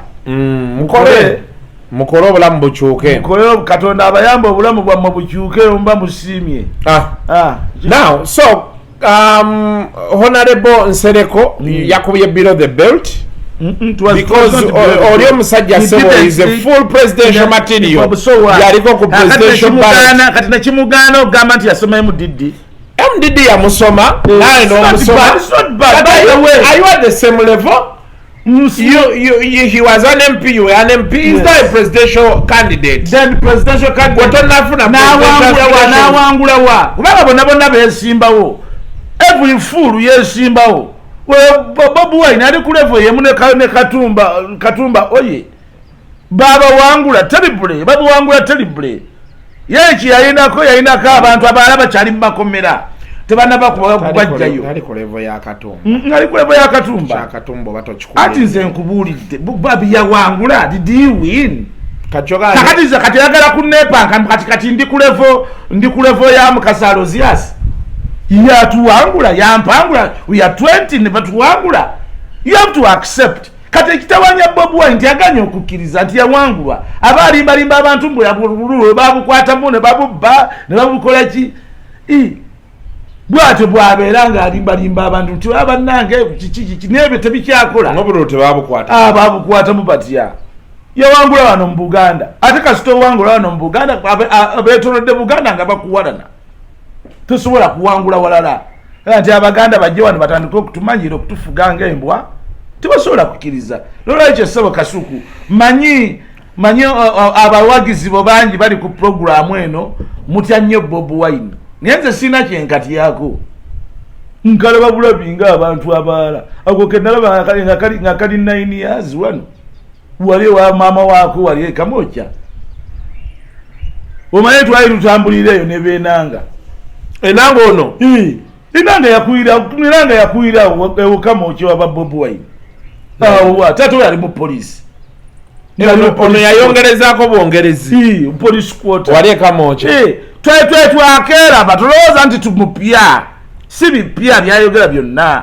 mukole obulamu bukyuke mukole Katonda abayamba obulamu bwammwe bukyuke mba musiimye now so Honorable Nsereko yakubye below the belt because oli omusajja sebo is a full presidential material yaliko ku presidential ballot kati nakimugaana okugamba nti yasomayo mu Diddi MDD yamusoma naye n'omusoma are you at the same level? He was an MP, you were an MP. Is that a presidential candidate? Then presidential candidate. Nawangula wa. Kubanga bonna beesimbawo. Every fool yeesimbawo. Bobi Wine ali ku level yemu ne Katumba oye. Baba wangula terribly. Yeki yayinako abantu abalala bakyali mu makomera. Tebanaba kubajjayo ali ku level ya Katumba ali ku level ya Katumba cha Katumba batokikula ati nze nkubuulidde babi yawangula did he win kachoga kati yagala kunepa kati ndi ku level ya Mukasalo Zias yatuwangula yampangula we are 20 ne batuwangula You have to accept. Kati ekitawanya Bobi Wine nti aganye okukkiriza nti yawangulwa aba alimbalimba abantu mbu yabululu babukwatamu ne babubba ne babukola ki bwatyo bwabeera nga alimbalimba abantu nti abannange kiki n'ebyo tebikyakola n'obululu tebabukwata babukwatamu batya yawangula wano mu Buganda ate kasita owangula wano mu Buganda abeetolodde Buganda nga bakuwalana tosobola kuwangula walala nti Abaganda bajje wano batandika okutumanyira okutufuga ng'embwa tibasobola kukkiriza lolwekyo ssebo Kasuku manyi abawagizi bo bangi bali ku programu eno mutya nnyo Bobi Wine naye nze sina kyenkati yako nkalaba bulabi ng'abantu abalala ako kenalaba nga kali 9 years wano wali wa mama wako wali Kamokya omaye twali tutambulira eyo ne beenanga enanga ono inanga yakuira ewo Kamokya wa Bobi Wine tato yali mu police ono yayongerezaako bwongerezi police quarter wali Kamokya twakera batulowooza nti tumupya si bipya byayogera byonna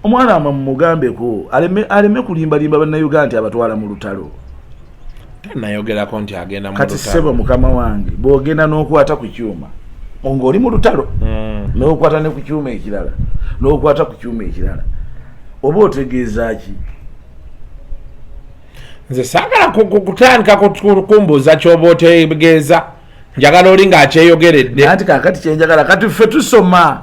omwana wamwe mumugambeko aleme kulimbalimba bannayuganda nti abatwala mu lutalo nayogerako nti agenda mu kati ssebo mukama wange bw'ogenda n'okwata ku kyuma ng'oli mu lutalo n'okwata ne ku kyuma ekirala n'okwata ku kyuma ekirala oba otegeeza ki nze saagala kutandika kumbuuza ky'oba otegeeza njagala oli ng'akyeyogeredde anti kakati kyenjagala kati ffe tusoma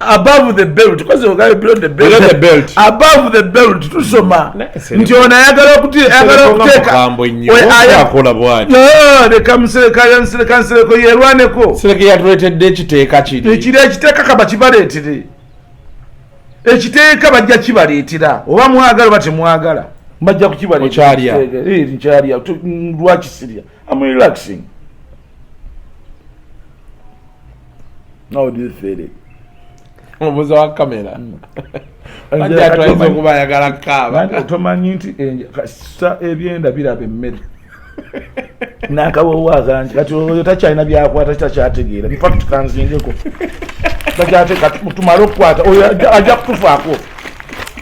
above the belt because below the belt above the belt tusoma nti ono ayagala okuteeka leka Nsereko yerwaneko Nsereko yatuleetedde ekiteeka ekiri ekiteeka kaba kibaleetere ekiteeka bajja kibaleetera oba mwagala oba temwagala bajja kukibaleetera nkyalya lwakisirya I'm relaxing. How do you feel it? Omuza wa kamera bajja atwaiza okuba ayagala kaaba otomanyi nti kasa ebyenda biraba emmere n'akawowaza nti kati oyo takyalina byakwata takyategeera mpaka tukanzingeko takyateeka tumale okukwata oyo ajja kutufaako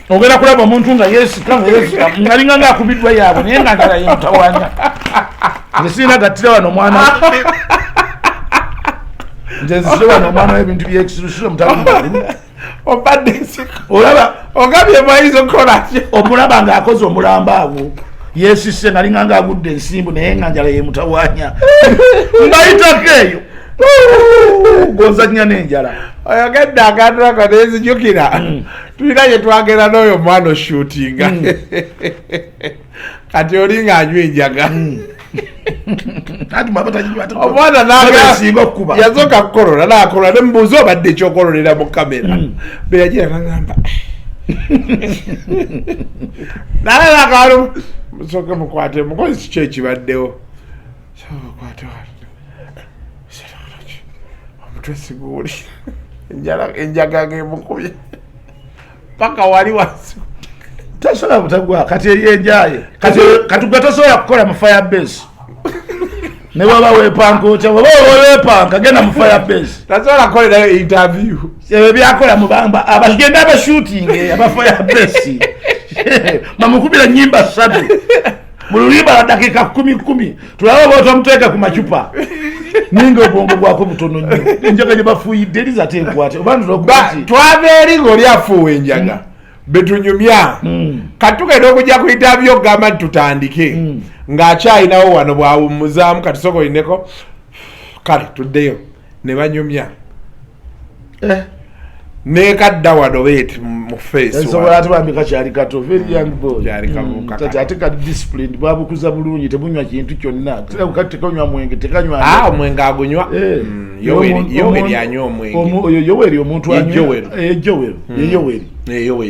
ogenda kulaba omuntu nga yeesika ngalinga ngaakubiddwa yaabwe naye nga njala ye mutawanya nesiina gattira wano omwana nze nzisire wano omwana w'ebintu by'ekisirusizo mutalimbaalimu obadde nsiko olaba ogabye bwayinza okukola ki omulaba ng'akoze omulamba awo yeesise ngalinga ng'agudde ensimbu naye nga njala ye mutawanya mbayitako eyo gonzanya n'enjala oyogedde akantu ako neezijukira tulina gye twagenda n'oyo omwana oshuutinga kati oli ng'anywa enjaga omwana yazooka kukolola nakolola nemubuuza obadde ekyokololera mu kamera beyagira nagamba naye nakalu musooke mukwate mukozi kiki ekibaddewo omutwe siguuli enjaga ng'emukubye paka wali wansi tasobola butagwa kati eri enjaye kati gwe tosobola kukola mu fire base ne baba weepanka otya baba weepanka genda mu fire base tasobola kukolerayo interview ebyo byakola mu bamba abagenda abashooting aba fire base bamukubira nnyimba 3 mu lulimba la dakika 10 tulaba oba otamuteeka ku macupa ninga obwongo bwako butono nnyo enjaga gye bafuuyidde erizateekwate oba twava eri ng'oli afuuwa enjaga betunyumya katugenda okujja ku interview okugamba nti tutandike ng'akyayinawo wano bwawummuzaamu kati sokolineko kale tuddeyo ne banyumya nekadda wano beeti mu facesobola ate bambika kyali kato very young boy ate kati disciplined babukuza bulungi tebunywa kintu kyonna kati tekanywa mwenge tekanywa omwenge agunywa yoweri anywa omwenge oyo yoweri omuntu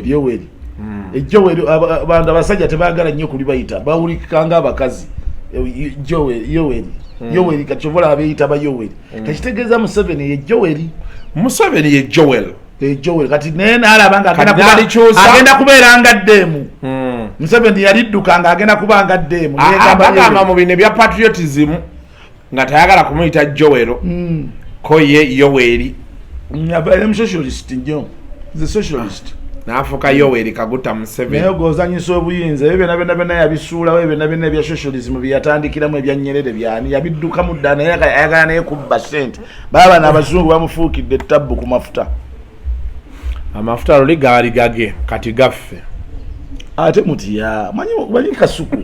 yoweri bantu abasajja tebaagala nnyo kulibayita bawulikanga abakazi yoweri kati obola abeeyita bayoweri tekitegeeza Museveni ye joweri Museveni ye Joel kati naye naalaba nga agenda kubeera nga ddeemu Museveni yalidduka nga agenda kuba nga ddeemu bagamba mu bino ebya patriotism nga tayagala kumuyita Joel ko ye Yoweri abaire musocialist nnyo the socialist n'afuka Yoweri Kaguta Museveni naye gozanyisa obuyinza ebyo byonna yabisuulawo ebyo byonna ebya socialism byeyatandikiramu ebya Nyerere byani yabiddukamu ddala naye ayagala naye kubba ssente baba n'abazungu bamufuukidde ettabbu ku mafuta amafuta luli gaali gage kati gaffe ate mutya manyi kasuku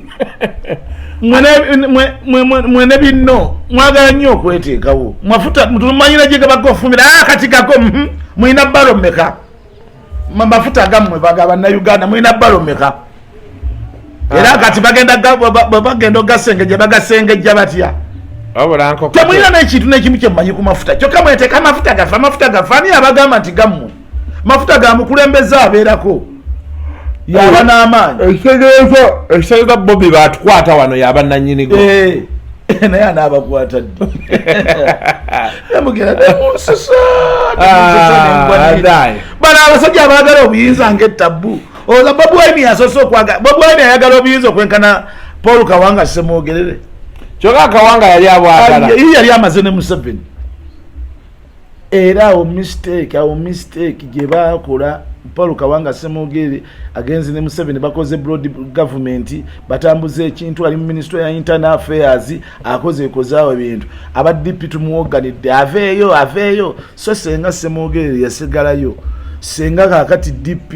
mwene binno mwagala nnyo okweteekawo mafuta tumanyira gye gabagofumira kati gago mwina bbalo mmeka mafuta gammwe bagaba na Uganda mwina bbalo mmeka era kati bagenda ogasengejja bagasengejja batya temwina n'ekintu n'ekimu kye mmanyi ku mafuta kyokka mweteeka amafuta gafa ani abagamba nti gammwe mafuta ga mukulembeze abeerako yaba n'amaanyi ekitegeeza Bobi batukwata wano yaba nannyinigo naye anaabakwata ddi emugera bano abasajja abaagala obuyinza ng'ettabbu oza Bobi Wine yasoose okwaga Bobi Wine ayagala obuyinza okwenkana Paul Kawanga Ssemwogerere kyokka Kawanga yali abwagala yali amaze ne Museveni era awo mistake gye baakola Paul Kawanga Ssemwogerere agenzi ne Museveni bakoze broad government batambuze ekintu ali mu Ministry ya Internal Affairs akozeawo ebintu aba DP tumuwoganidde aveeyo so senga Ssemwogerere yasigalayo senga kakati DP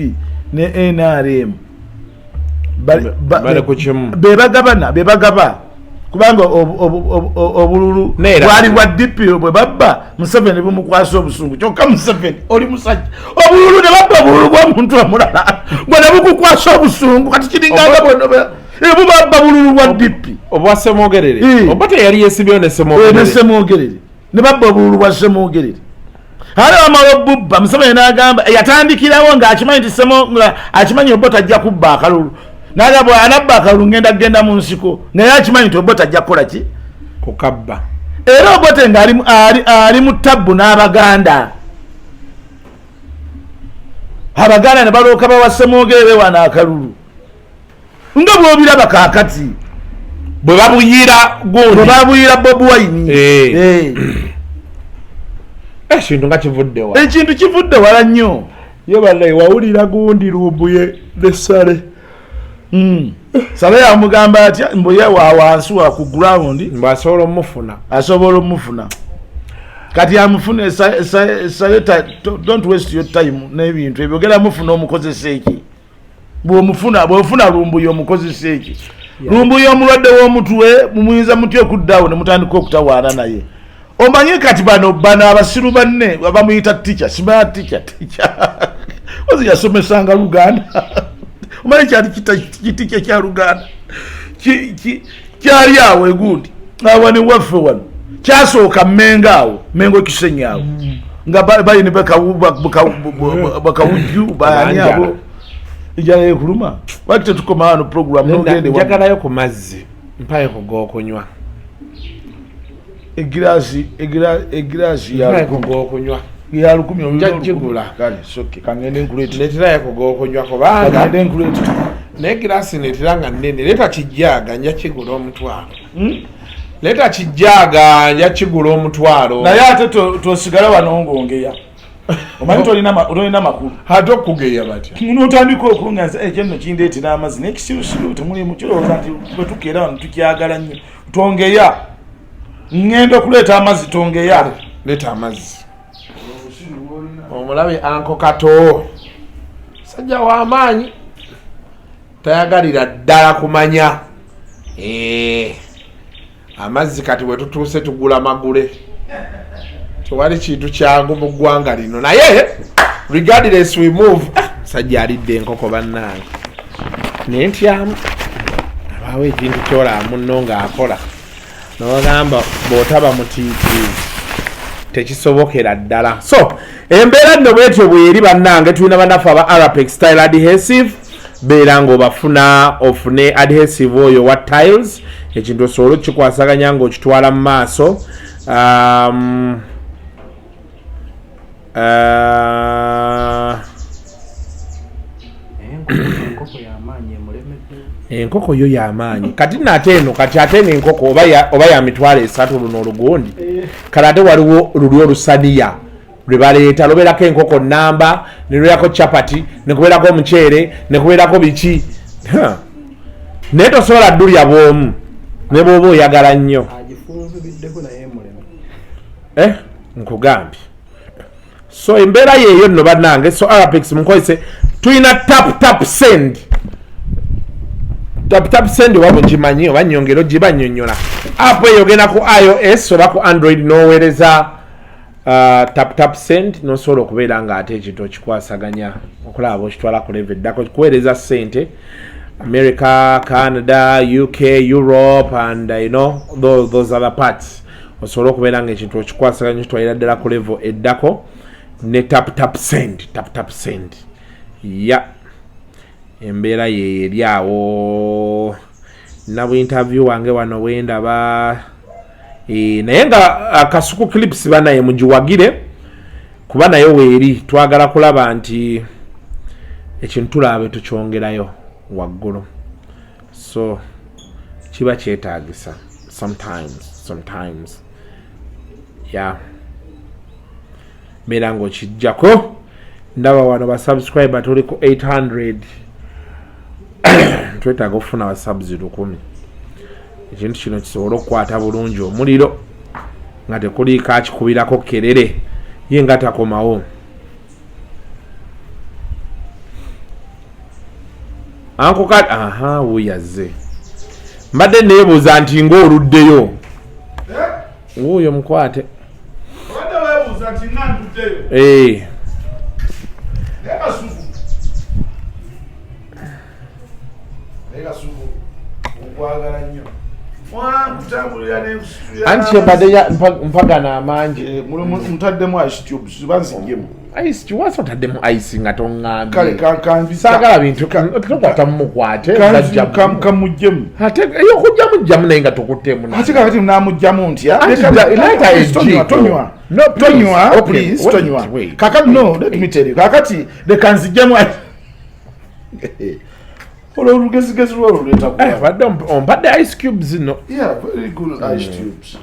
ne NRM bebagaba kubanga obululu bwali bwa DP bwe babba Museveni bumukwasa obusungu kyokka Museveni oli musajja obululu ne babba obululu bw'omuntu omulala gwe ne bukukwasa obusungu kati kiringanga bonna bubabba bululu bwa DP obwa Ssemwogerere oba teyali yeesibyeyo ne Ssemwogerere ne babba obululu bwa Ssemwogerere ale amala obubba Museveni n'agamba yatandikirawo ng'akimanyi nti akimanyi oba tajja kubba akalulu nagabwa anabba akalulu ngenda mu nsiko naye akimanyi nti oba tajja kukola ki kukabba era obote nga ali mu tabbu n'Abaganda ne balooka bawa Ssemwogerere wano akalulu nga bw'obiraba kaakati bwe babuyira Bobi Wine ekintu nga kivuddewa ekintu kivudde wala nnyo ye balayi wawulira gundi lumbuye n'essale Sale yamugamba atya mbuye wa wansi wa ku ground asobola omufuna kati amufune sale don't waste your time n'ebintu ebyogera mufuna omukozesa eki bw'ofuna lumbuye omukozesa eki lumbuye omulwadde w'omutwe mumuyinza mutya okuddawo ne mutandika okutawaana naye omanyi kati bano abasiru banne bamuyita teacher smart teacher ozi yasomesanga Luganda omanyi kyali kitike kya Luganda kyali awo egundi awani waffe wano kyasooka Mengo Kisenyi awo nga bayini bakawujju baani abo ijala yekuluma wakite tukoma wano program nogende njagalayo ku mazzi mpaye kugokunywa egirasi ya kugokunywa ya 10 njagigula kale soke kangende nkulete leterayo kugokunywa kubanga kangende nkulete ne girasi netiranga nene leta kijjaga nja kigula omutwalo leta kijjaga nja kigula omutwalo naye ate tosigala wano ngongeya omanyi tolina makulu ate okugeya batya n'otandika okunganza ekyenno kindeetera amazzi n'ekisirusiru temuli mukirowooza nti bwe tukeera wano tukyagala nnyo tongeya ngenda okuleeta amazzi tongeya leeta amazzi omulabe Anko Kato sajja w'amaanyi tayagalira ddala kumanya amazzi kati bwe tutuuse tugula magule tewali kintu kyangu mu ggwanga lino naye regardless we move sajja alidde enkoko bannange naye ntyamu abaawo ekintu kyolaamu nno ng'akola nogamba bw'otaba mutiiti tekisobokera ddala so embeera nno bwetyo bweri bannange tulina bannaffe aba Arapex Style Adhesive beera ng'obafuna ofune adhesive oyo wa tiles ekintu osobola okukikwasaganya ng'okitwala mu maaso enkoko yo y'amaanyi kati nate eno kati ate n'enkoko oba ya mitwalo 3 luno olugundi kale ate waliwo luli olusaniya lwe baleeta lubeerako enkoko namba ne lubeerako chapati ne kubeerako omuceere ne kubeerako biki naye tosobola ddulya bw'omu ne bw'oba oyagala nnyo nkugambye so embeera yeeyo nno bannange so Arapex mukozese tulina tap send tap send wabo nkimanyi oba nnyongero gibanyonnyola app eyo ogenda ku iOS oba ku Android n'oweereza tap send nosobola okubeera ng'ate ekintu okikwasaganya okulaba okitwala ku level eddako kuweereza ssente America, Canada, UK, Europe and those other parts osobola okubeera ng'ekintu okikwasaganya okitwalira ddala ku level eddako ne tap send embeera ye eri awo nabo interview wange wano wendaba naye nga akasuku clips banaye mugiwagire kuba nayo weeri twagala kulaba nti ekintu tulabe tukyongerayo waggulu so kiba kyetaagisa sometimes mbeera ng'okijjako ndaba wano basubscriber tuli ku 800 twetaaga okufuna basubs 1000 ekintu kino kisobola okukwata bulungi omuliro nga tekuliiko akikubirako kerere ye nga takomawo ankokati wuuyazze mbadde neebuuza nti ng'oluddeyo wuuyo mukwate anti kyembadde mpagana amangi mutaddemu ice banzijjemu ice wasi otaddemu ice nga toŋŋambye saagala bintu tokwata mumukwate kamujjemu ate eyokujja mujjamu naye nga tokuttemu ate kakati namujjamu ntya tonywa please tonywa kakati no let me tell you kakati leka nzijjemu olugezigezi lwolwo lweta badde ompadde ice cubes no very good ice cubes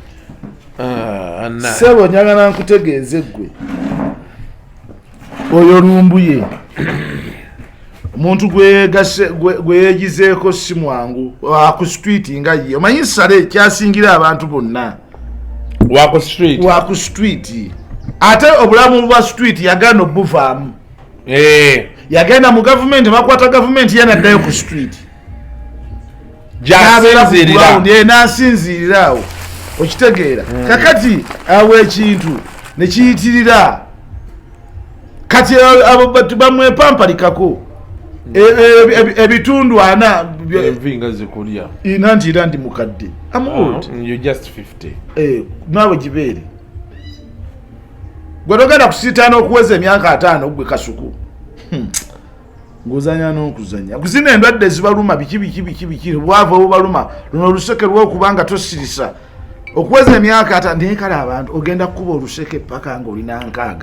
sebo nyagala nkutegeeze gwe oyo lumbuye omuntu gweyegizeeko si mwangu waku street nga ye omanyi sale kyasingira abantu bonna waku street ate obulamu bwa street yagana obuvaamu yagenda mu gavumenti bakwata gavumenti yanaddayo ku street nasinziriraawo okitegeera kakati awo ekintu nekiyitirira kati bamwepampalikako ebitundu 4 envinga zikulya nti era ndi mukadde naawe gibeere gwe togenda kusiitaana okuweza emyaka 5 gwe kasuku ng'ozanya n'okuzanya kuzina endwadde zibaluma biki bwava obubaluma luno oluseke lw'okubanga tosirisa okuweza emyaka 5 naye kale abantu ogenda kukuba oluseke paka ng'olina 6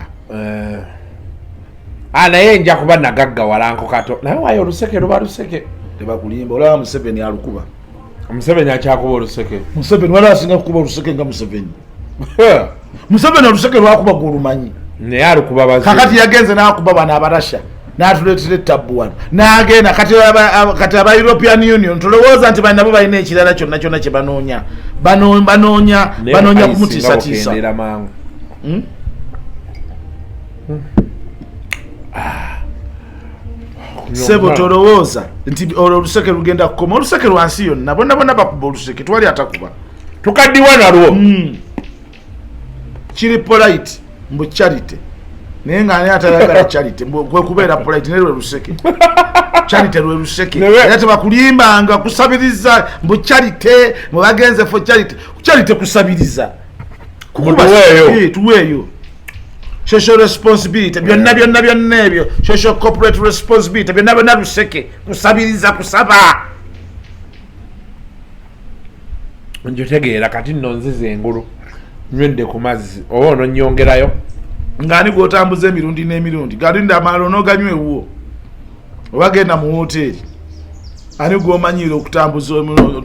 naye nja kuba nagaggawala Kato naye waayo oluseke luba luseke tebakulimba olaba Museveni alukuba Museveni akyakuba oluseke Museveni wala asinga kukuba oluseke nga Museveni oluseke lwakuba gwolumanyi naye alukuba bazi kakati yagenze n'akuba bano abarasha n'atuleetera ettabu wano n'agenda kati aba European Union tulowooza nti nabo balina ekirala kyonna kye banoonya kumutiisatiisa sebo tolowooza nti oluseke lugenda kukoma oluseke lwansi yonna bonna bakuba oluseke twali atakuba tukaddiwa nalwo kiri polite mbu charity naye nga ani atayagala charity kwe kubeera polite naye lwe luseke charity lwe luseke era tebakulimbanga kusabiriza mbu charity mwebagenze fo charity kusabiriza tuweeyo social responsibility byonna ebyo social corporate responsibility byonna luseke kusabiriza kusaba njotegeera kati nno nzize engulu nywedde ku mazzi oba ononyongerayo ng'ani gw'otambuza emirundi n'emirundi galinda amalo n'oganywa ewuwo oba genda mu woteeri ani gw'omanyiire okutambuza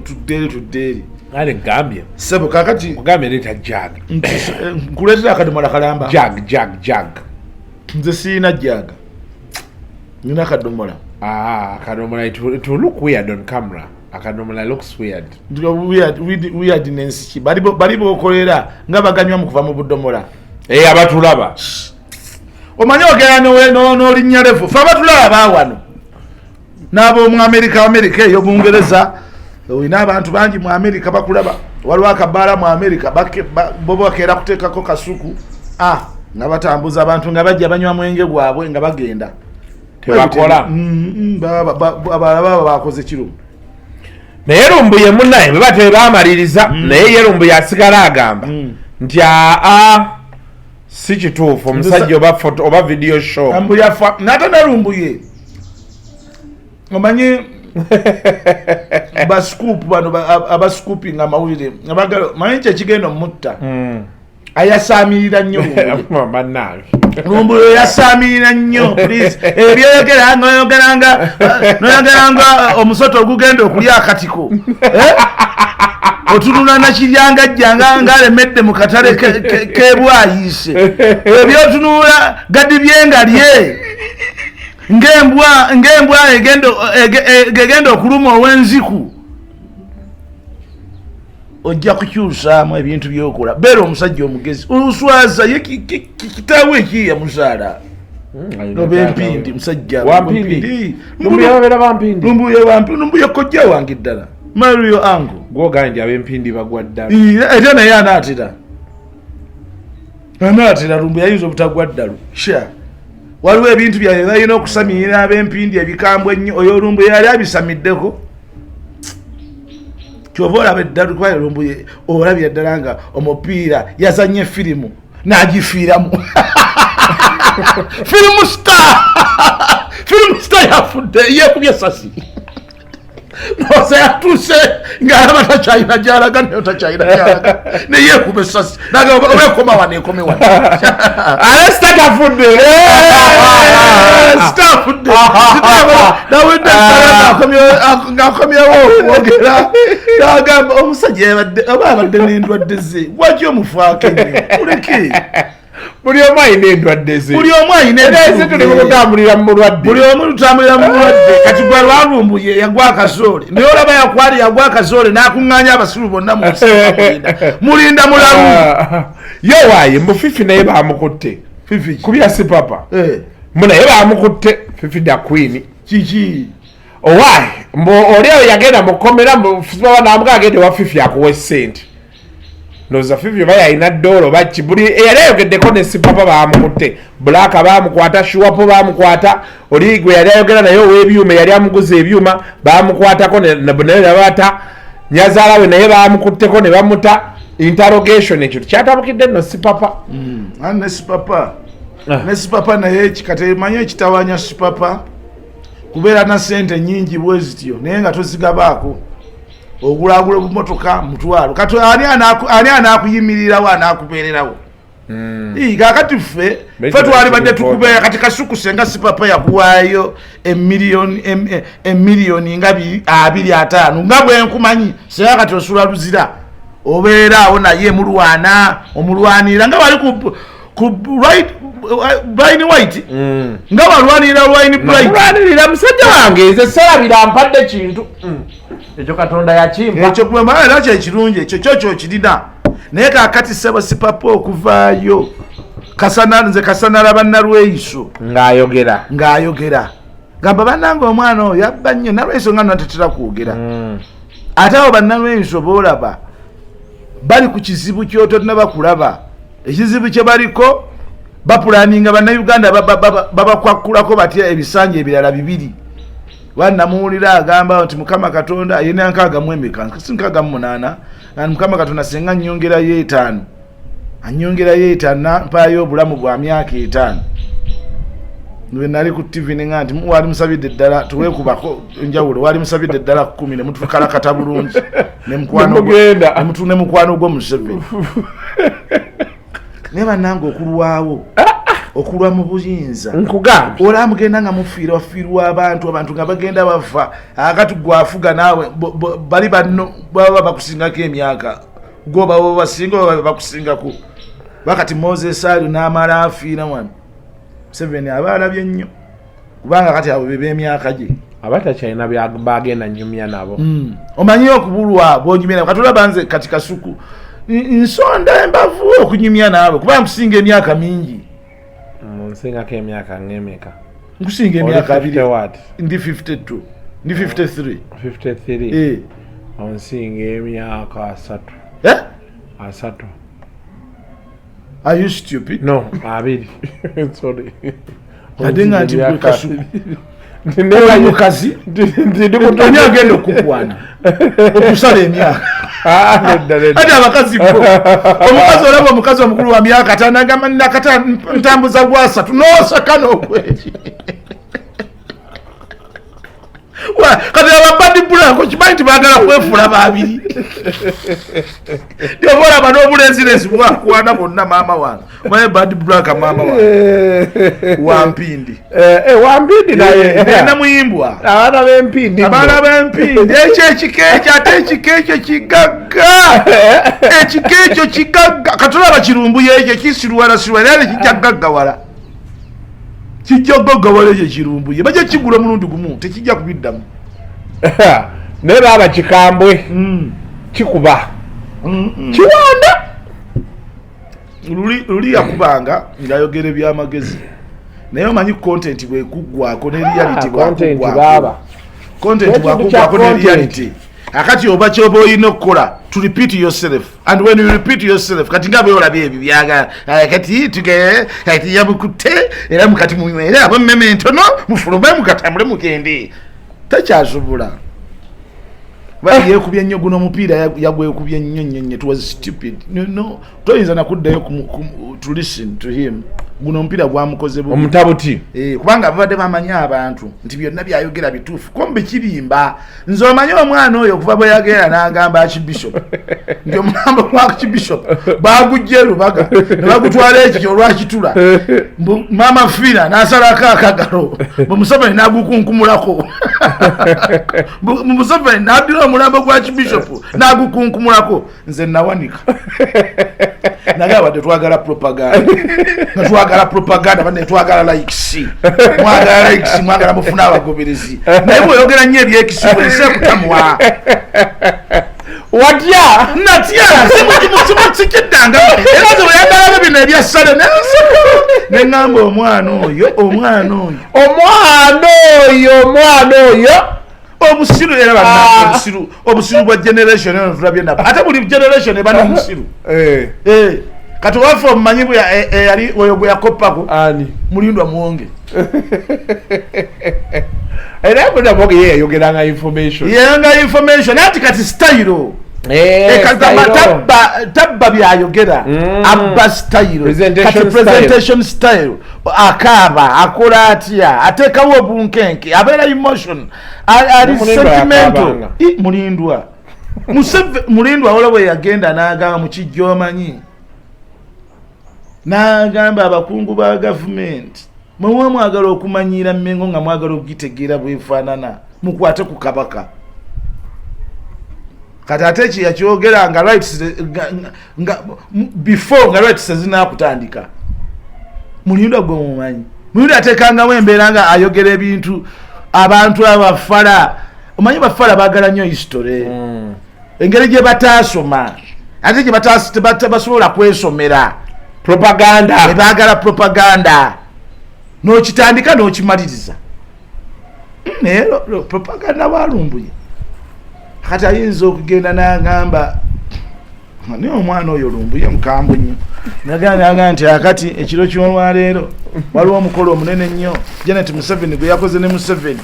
tuddeeri ale ngambye sebo kakati ngambye leta jag nkuletera akadomola kalamba jag nze siina jaga nina akadomola akadomola it will look weird on camera. Akadomola looks weird. Weirdness ki bali bokolera nga baganywa mu kuva mu budomola abatulaba omanyi ogera n'olinnya levo fe abatulaba wano n'abo mu America eyo Bungereza olina abantu bangi mu America bakulaba waliwo akabaala mu America bo bakeera kuteekako kasuku nga batambuza abantu nga bajja banywa mwenge gwabwe nga bagenda tebakola abalaba bakoze kirumu naye Lumbuye munnaye bwe batebe baamaliriza naye ye Lumbuye asigala agamba nti si kituufu omusajja oba video show nate ne Lumbuye omanyi bascoop bano abascooping amawulire manyi kyekigenda omutta ayasamirira nnyo Lumbuye yasamirira nnyo please ebyoyogeranga omusoto ogugenda okulya akatiko otunula nakiryanga jjanga ngalemedde mu katale kebwayise ebyotunula gadibyenga lye ng'embwa egenda okuluma ow'enziku ojja kukyusaamu ebintu byokola beera omusajja omugezi oluswaza ye kitaawe eki yamuzaala oba empindi musajja Lumbuye kojja wange ddala Mario ango gwoganje ab'empindi bagwa ddala era naye anaatera Lumbuye ayinza obutagwa ddalu waliwo ebintu byaye balina okusamirira ab'empindi ebikambwe ennyo oyo Lumbuye yali abisamiddeko kyova olaba eddalu kwaye Lumbuye olabira ddala nga omupiira yazanye firimu n'agifiiramu firimu star yafudde yeekubye sasi noze yatuuse ng'alaba takyayina gyalaga nayo takyayina gyalaga neyeekuba esasi nagamba olwekoma wano ekome wano ale sitagafudde sitafudde nawedde ng'akomyewo okwogera nagamba omusajja oba abadde n'endwadde ze waki omufaako ennyo muleke buli omu alina endwadde ze buli omu alina tutambulira mu mulwadde buli omu tutambulira mu mulwadde kati gwe Lumbuye yagwa akazoole naye olaba yakwali yagwa akazoole n'akuŋŋaanya abasiru bonna mu nsi mulinda mulalu ye waaye mbu Fifi naye baamukutte kubya sipapa naye baamukutte Fifi da Queen kiki owaaye mbu oli oyo yagenda mukomera sipapa n'amuga agende wa Fifi akuwa essente noza Fifi baya ina dolo bachi buli yali ayogeddeko ne sipapa baamukutte Black baamukwata Shuwapo baamukwata oli gwe yali ayogera naye ow'ebyuma yali amuguza ebyuma baamukwatako ne bata Nyazaala we naye baamukutteko ne bamuta interrogation ekyo kyatabukidde no sipapa ne sipapa naye kikate manye ekitawanya sipapa kubeera na sente nyingi bwe zityo naye nga tozigabaako ogulagula bumotoka mutwalo kati ani anakuyimirirawo anakubeererawo kakati ffe twali badde tukubeera kati kasuku senga sipapa yakuwaayo emiliyoni nga 25 nga bwenkumanyi senga kati osula luzira obeeraawo naye omulwanira nga wali ku Brian White nga walwanira Wine Bright walwanira musajja wange nze serabira mpadde kintu ekyo Katonda yakimpa ekyo kwemala era kyekirungi ekyo kirina naye kakati sebo sipapa okuvaayo nze kasanala bannalweiso ng'ayogera gamba bannange omwana oyo yabba nnyo nalweiso nga natetera kwogera ate abo bannalweiso boolaba bali ku kizibu kyotonna bakulaba ekizibu kye baliko bapulaninga bannayuganda babakwakulako batya ebisanja ebirala 2 bannamuwulira agamba nti Mukama Katonda yena nkagamu emeka nkagamu 8 na Mukama Katonda senga nnyongerayo 5 anyongerayo 5 mpaayo obulamu bwa myaka 5 nwe nali ku TV nenga nti wali musabidde ddala tuweekubako enjawulo wali musabidde ddala 10 ne mutukala kata bulungi ne mukwano gwo Museveni ne bannange okulwawo okulwa mu buyinza nkugambye ola mugenda nga mufiira wafiirwa abantu nga bagenda bafa akati gwafuga naawe bali banno baba bakusingako emyaka goba basinga oba bakusingako bakati Moses ali n'amala afiira wano Museveni aba alabye nnyo kubanga kati abo b'emyaka gye abatakyalina bagenda nyumya nabo omanyi okubulwa bwonyumya nabo katulaba nze kati kasuku nsonda embavu okunyumya nabo kubanga nkusinga emyaka mingi nsingako emyaka ng'emeka nkusinga emyaka 2 ndi 52 ndi 53 onsinga emyaka 3 Are you stupid? No, abiri. Sorry. Adinga ati kasuku mukazi ndikutonya agenda okukwana okusala emyaka ati abakazi bo omukazi olaba omukazi omukulu wa myaka tanagamba nakata ntambuza gwasatu nosaka n'okweki kati ababadi bulako kimanyi tibagala kwefula babiri ndiobolaba n'obulezirezi bwakwana bonna maama wange omaye badi bulaka maama wange wampindi wampindi naye nenda muyimbwa abaana b'empindi ekyo ekikeekyo ate ekikeekyo kigagga ekikeekyo kigagga katulaba kirumbuye ekyo kisirwala naye kijja gaggawala kijja gaggawala ekyo kirumbuye bajja kigula mulundi gumu tekijja kubiddamu naye baaba kikambwe kikuba kiwanda luli yakubanga ng'ayogera ebyamagezi naye omanyi content bwekuggwako ne reality bwakugwako ne reality akati oba kyoba olina okukola to repeat yourself and when you repeat yourself kati nga beolabye ebyo byagala kati kati yabukutte era mukati munywere abo mmeme entono mufulume mukatambule mugende takyasobola yekubye nnyo guno omupiira yagwekubye nnyo it was stupid no toyinza nakuddayo to listen to him guno omupiira gwamukoze omutabuti kubanga babadde bamanya abantu nti byonna byayogera bituufu kombe kirimba nze omanyi omwana oyo okuva bwe yagenda n'agamba akibishop nti omulambo gwa kibishop bagujja erubaga ne bagutwala ekyo olwakitula maama fiina n'asalako akagalo Museveni n'agukunkumulako Museveni n'addira omulambo gwa kibishop n'agukunkumulako nze nawanika nagamba tetwagala propaganda bane twagala likes mwagala mufuna abagoberezi naye bweyogera nnyo ebyekisi bwense kutamwa watya natya simukiddanga era ze bweyagala bino ebyassale neŋŋamba omwana oyo obusiru era bannange obusiru bwa generation eno tulabye nabo ate buli generation eba n'omusiru kati wafe omumanyi yali oyo gwe yakoppako mulindwa muwonge era munamoge yeyayogeranga information ati kati style tabba byayogera abba style kati presentation style akaaba akola atya ateekawo obunkenke abeera emotion ali sentimental mulindwa wala bwe yagenda n'agamba mu kijja omanyi n'agamba abakungu ba gavumenti mwe mwagala okumanyira Mmengo nga mwagala okugitegeera bwefaanana mukwate ku kabaka kati ate ekyo yakyogera nga rights before nga rights zinakutandika mulindwa gwe mumanyi mulindwa ateekangamu embeera nga ayogera ebintu abantu abafala omanyi bafala baagala nnyo history engeri gye bataasoma ate gye basobola kwesomera propaganda ebaagala propaganda n'okitandika n'okimaliriza naye propaganda walumbuye kati ayinza okugenda n'agamba naye omwana oyo lumbuye mukambwe nnyo nagamba nti akati ekiro ky'olwaleero waliwo omukolo omunene nnyo Janet Museveni gwe yakoze ne Museveni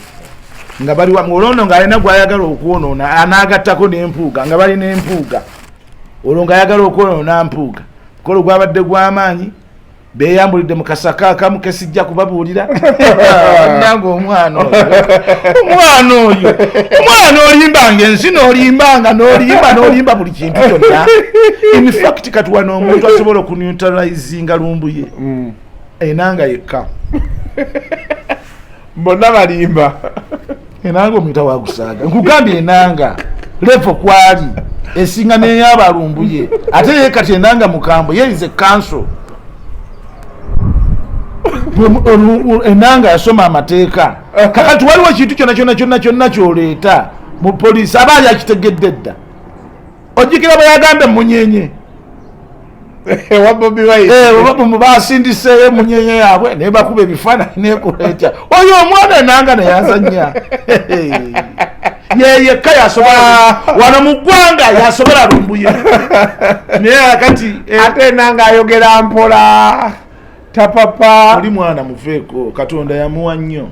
nga bali olwono ng'alina gw'ayagala okwonoona anaagattako n'empuuga nga bali n'empuuga olwo ng'ayagala okwonoona mpuuga mukolo gwabadde gw'amaanyi beyambulidde mu kasaka akamu kesijja kubabuulira nange omwana oyo olimbanga ensi n'olimba buli kintu kyonna in fact kati wano omuntu asobola okuneutralizinga lumbuye enanga yekka bonna balimba enanga omuyita wakusaaga nkugambye enanga levo kwali esinga neyabalumbuye ate ye kati enanga mukambwe yeyize kanso enanga yasoma amateeka kakati waliwo ekintu kyonna kyoleeta mu poliisi abaali akitegedde dda ojjukira bwe yagambe munyenye basindiseeyo emunyenye yaabwe naye bakuba ebifaananyi nekuleetya oyo omwana enanga neyazanya yeyekka yasobola wano mu ggwanga yasobola lumbuye naye akati ate enanga ayogera mpola tapapa oli mwana muveeko Katonda yamuwa nnyo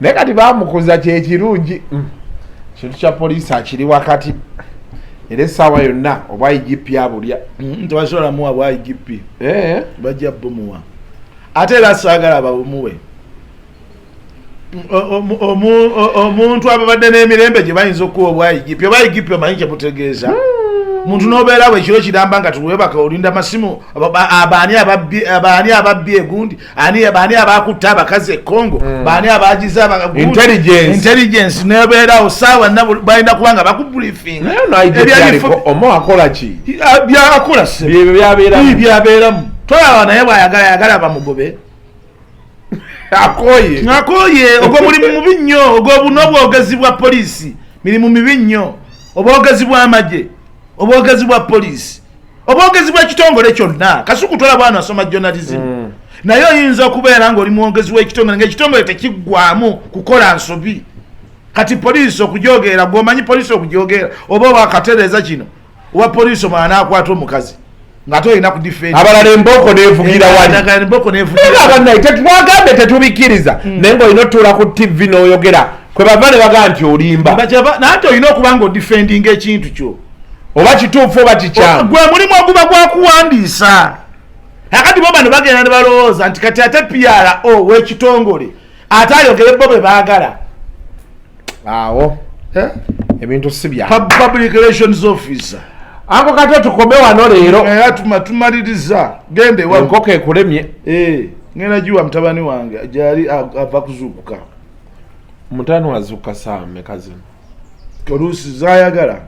naye kati bamukuza kyekirungi kintu kya poliisi akiri wakati era essaawa yonna obwa IGP abulya tebasobola muwa bwa IGP bajja bumuwa ate era saagala babumuwe omuntu ababadde n'emirembe gye bayinza okuwa obwa IGP oba IGP omanyi kyebutegeeza muntu n'obeera bwe ekiro kiramba nga tuwebaka olinda masimu abaani ababbye egundi baani abakutta abakazi e Congo baani abagiza intelligence n'obeerawo saawa balina kuba nga bakubriefing akola ki byakola byabeeramu tolaba naye bwayagala bamugobe akoye ogwo mulimu mubi nnyo ogwo n'obwogezi bwa poliisi mirimu mibi nnyo obwogezi bw'amagye obwogezi bwa poliisi obwogezi bw'ekitongole kyonna Kasuku tola bwana asoma journalism naye oyinza okubeera ng'oli mwogezi w'ekitongole ng'ekitongole tekiggwamu kukola nsobi kati poliisi okujogera gw'omanyi poliisi okujogera oba wakatereeza kino owa poliisi omwana akwata omukazi ng'ate olina ku defend abalala emboko neevugira walibannaye tetwagambe tetubikiriza naye ng'olina otuula ku TV n'oyogera kwe bava ne bagaa nti olimba naye ate olina okuba ng'odefendinga ekintu kyo oba kituufu oba kikyamu gwe mulimu oguba gwakuwandiisa akati bo bano bagenda ne balowooza nti kati ate PRO w'ekitongole ate ayogere bo bwe baagala awo ebintu si bya public relations officer ako kati tukome wano leero tumaliriza gende enkoko ekulemye ngenda giwa mutabani wange gyali ava kuzuukuka mutani wazuuka saame kazino oluusi zayagala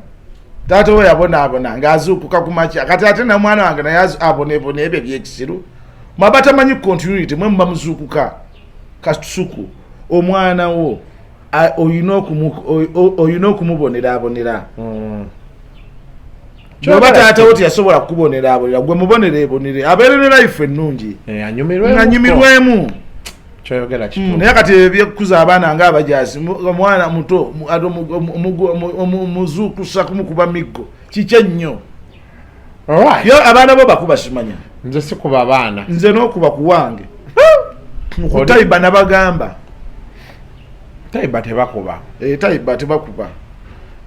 taata we yabonaabona ng'azuukuka ku makya kati ate na mwana wange naye aboneebona ebyo ebyekisiru mwaba tamanyi continuity mwe muba muzuukuka Kasuku omwana wo oyina okumuboneraabonera oba taata wo teyasobola kukuboneraabonera gwe mubonereebonere abeere ne life ennungi anyumirwemu naye kati ebyekukuza abaana ng'abajaasi omwana muto muzuukusa kumukuba miggo kikye nnyo yo abaana bo bakuba simanya nze sikuba baana nze n'okuba ku wange kutayiba nabagamba tayiba tebakuba tayiba tebakuba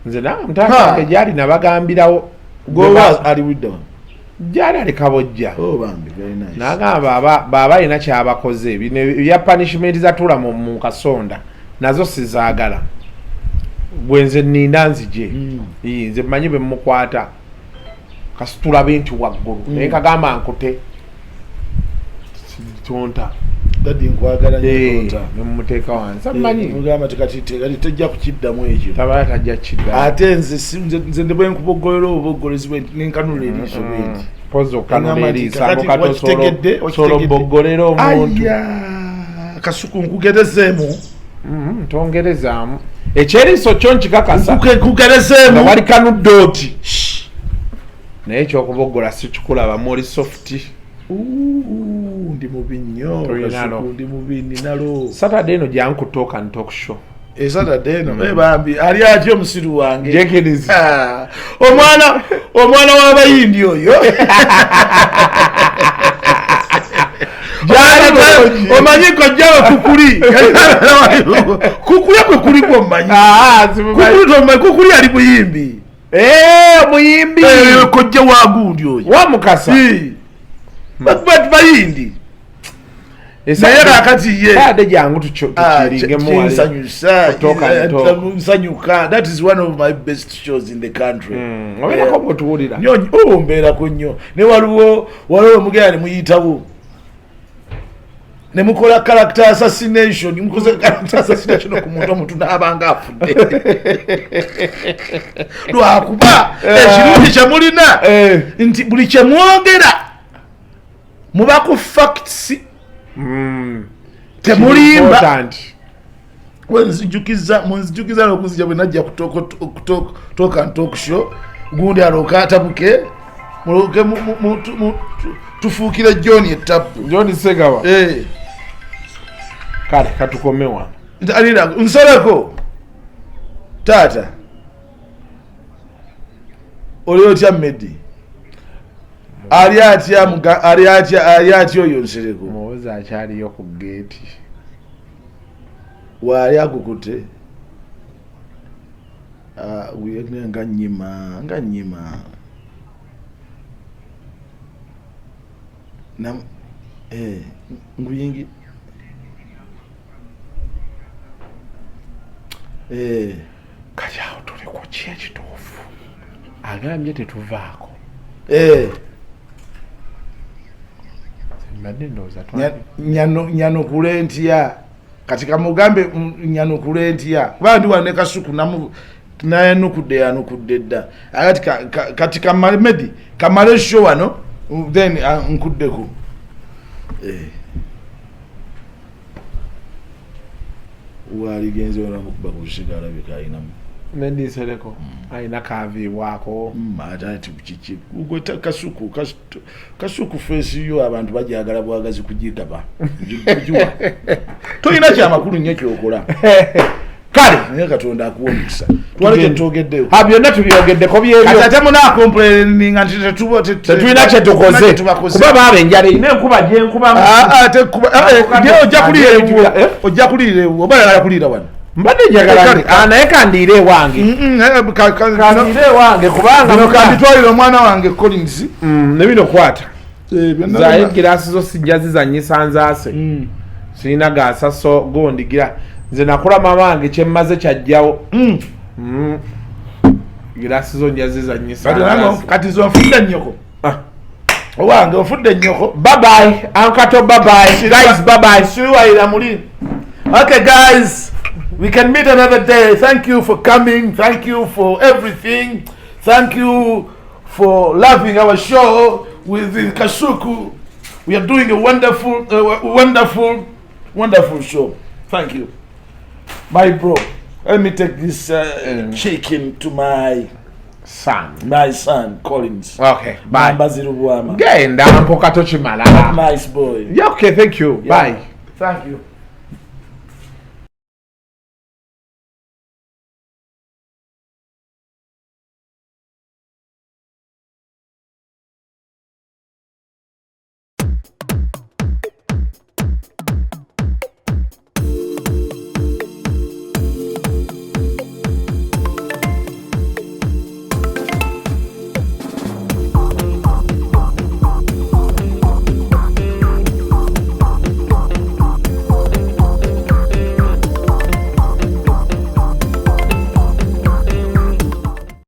nze nawe mutaange gyali nabagambirawo gowa aliwiddewa gyali alikabojja nagamba baaba alina kyabakoze bino ebya punishment zatula mu kasonda nazo sizaagala gwe nze nninda nzije nze mmanyi bwe mukwata kasitula bintu waggulu naye kagamba nkute tonta dadi nkwagala tonta nemuteeka wansi mmanyi mugamba tekati tejja kukiddamu ekyo tabala tajja kiddamu ate nze ndibwe nkubogolera obuboggolezi nenkanula eriiso bwenti pozo kanula eriiso ako katosobola obbogolera omuntu Kasuku nkugerezeemu ntongerezaamu ekyeriiso kyo nkikakasa nkugerezeemu nga wali kanudde oti naye ekyokuboggola sikikulaba muli softi ndi mubi nnyo ndi mubi ninalo Saturday eno jankutoka ntalk show Saturday eno bambi ali atyo omusiru wange jekirizi omwana w'abayindi oyo omanyi kojjawe kukuli kwe kuli kwomanyi kukuli ali muyimbi muyimbi kojja wagundi oyo wamukasa bayindi naye kakati ye ade jangu tukiringemu that is one of my best shows in the country obeerako mutuwulira mbeerako nnyo ne waliwo omugenda ne muyitawo ne mukola character assassination mukoze character assassination ku muntu omuntu n'abanga afudde lwakuba ekirungi kyemulina nti buli kyemwogera muba ku facts temulimba mwenzijukiza n'okuzija bwe najja kutoka talk show gundi aloka atabuke muluke tufuukire John etapu John Segaba kale katukomewa alina Nsereko tata oli otya Medi ali atya oyo Nsereko muwoza akyaliyo ku gate waali akukute nga nyima nguyingi kati awo tuli ku ki ekituufu agambye tetuvaako mbadde ndowooza nyanukule ntya kati kamugambe nyanukule ntya kuba ndi wane Kasuku yanukudde dda kati kamale Medi kamale show wano then nkuddeko waligenze wanamukuba kushika alabika ayinamu Medi Nsereko ayina kaviibwako ate kiki ugweta Kasuku face yo abantu bajagala bwagazi kugigaba kujuwa toyina kyamakulu nnyo kyokola kale naye Katonda akuwomesa twaleke ntogeddeyo byonna tubyogeddeko byebyo ate muna complaining nti tetulina kye tukoze kuba baaba enjala erina enkuba gyenkubamu ojja kulira oba yagala kulira wano mbadde njagala naye kandiire ewange kandiire ewange kubanga kanditwalira omwana wange Collins ne bino kwata zaye giraasi zo sijja zizanyisa nzaase sirina gaasa so gondigira nze nakula mama wange kyemmaze kyajjawo giraasi zo nja zizanyisa kati zo nfudde nnyoko owange ofudde nnyoko bye Kato bye guys bye siwayira muli. Okay guys, we can meet another day. Thank you for coming. Thank you for everything. Thank you for loving our show with Kasuku. We are doing a wonderful show. Thank you. My bro, let me take this chicken to my son Collins. Okay, bye. Lubwama. Genda mpoka tochimala. Nice boy. Yeah, okay, thank you. Yeah. Bye. Thank you.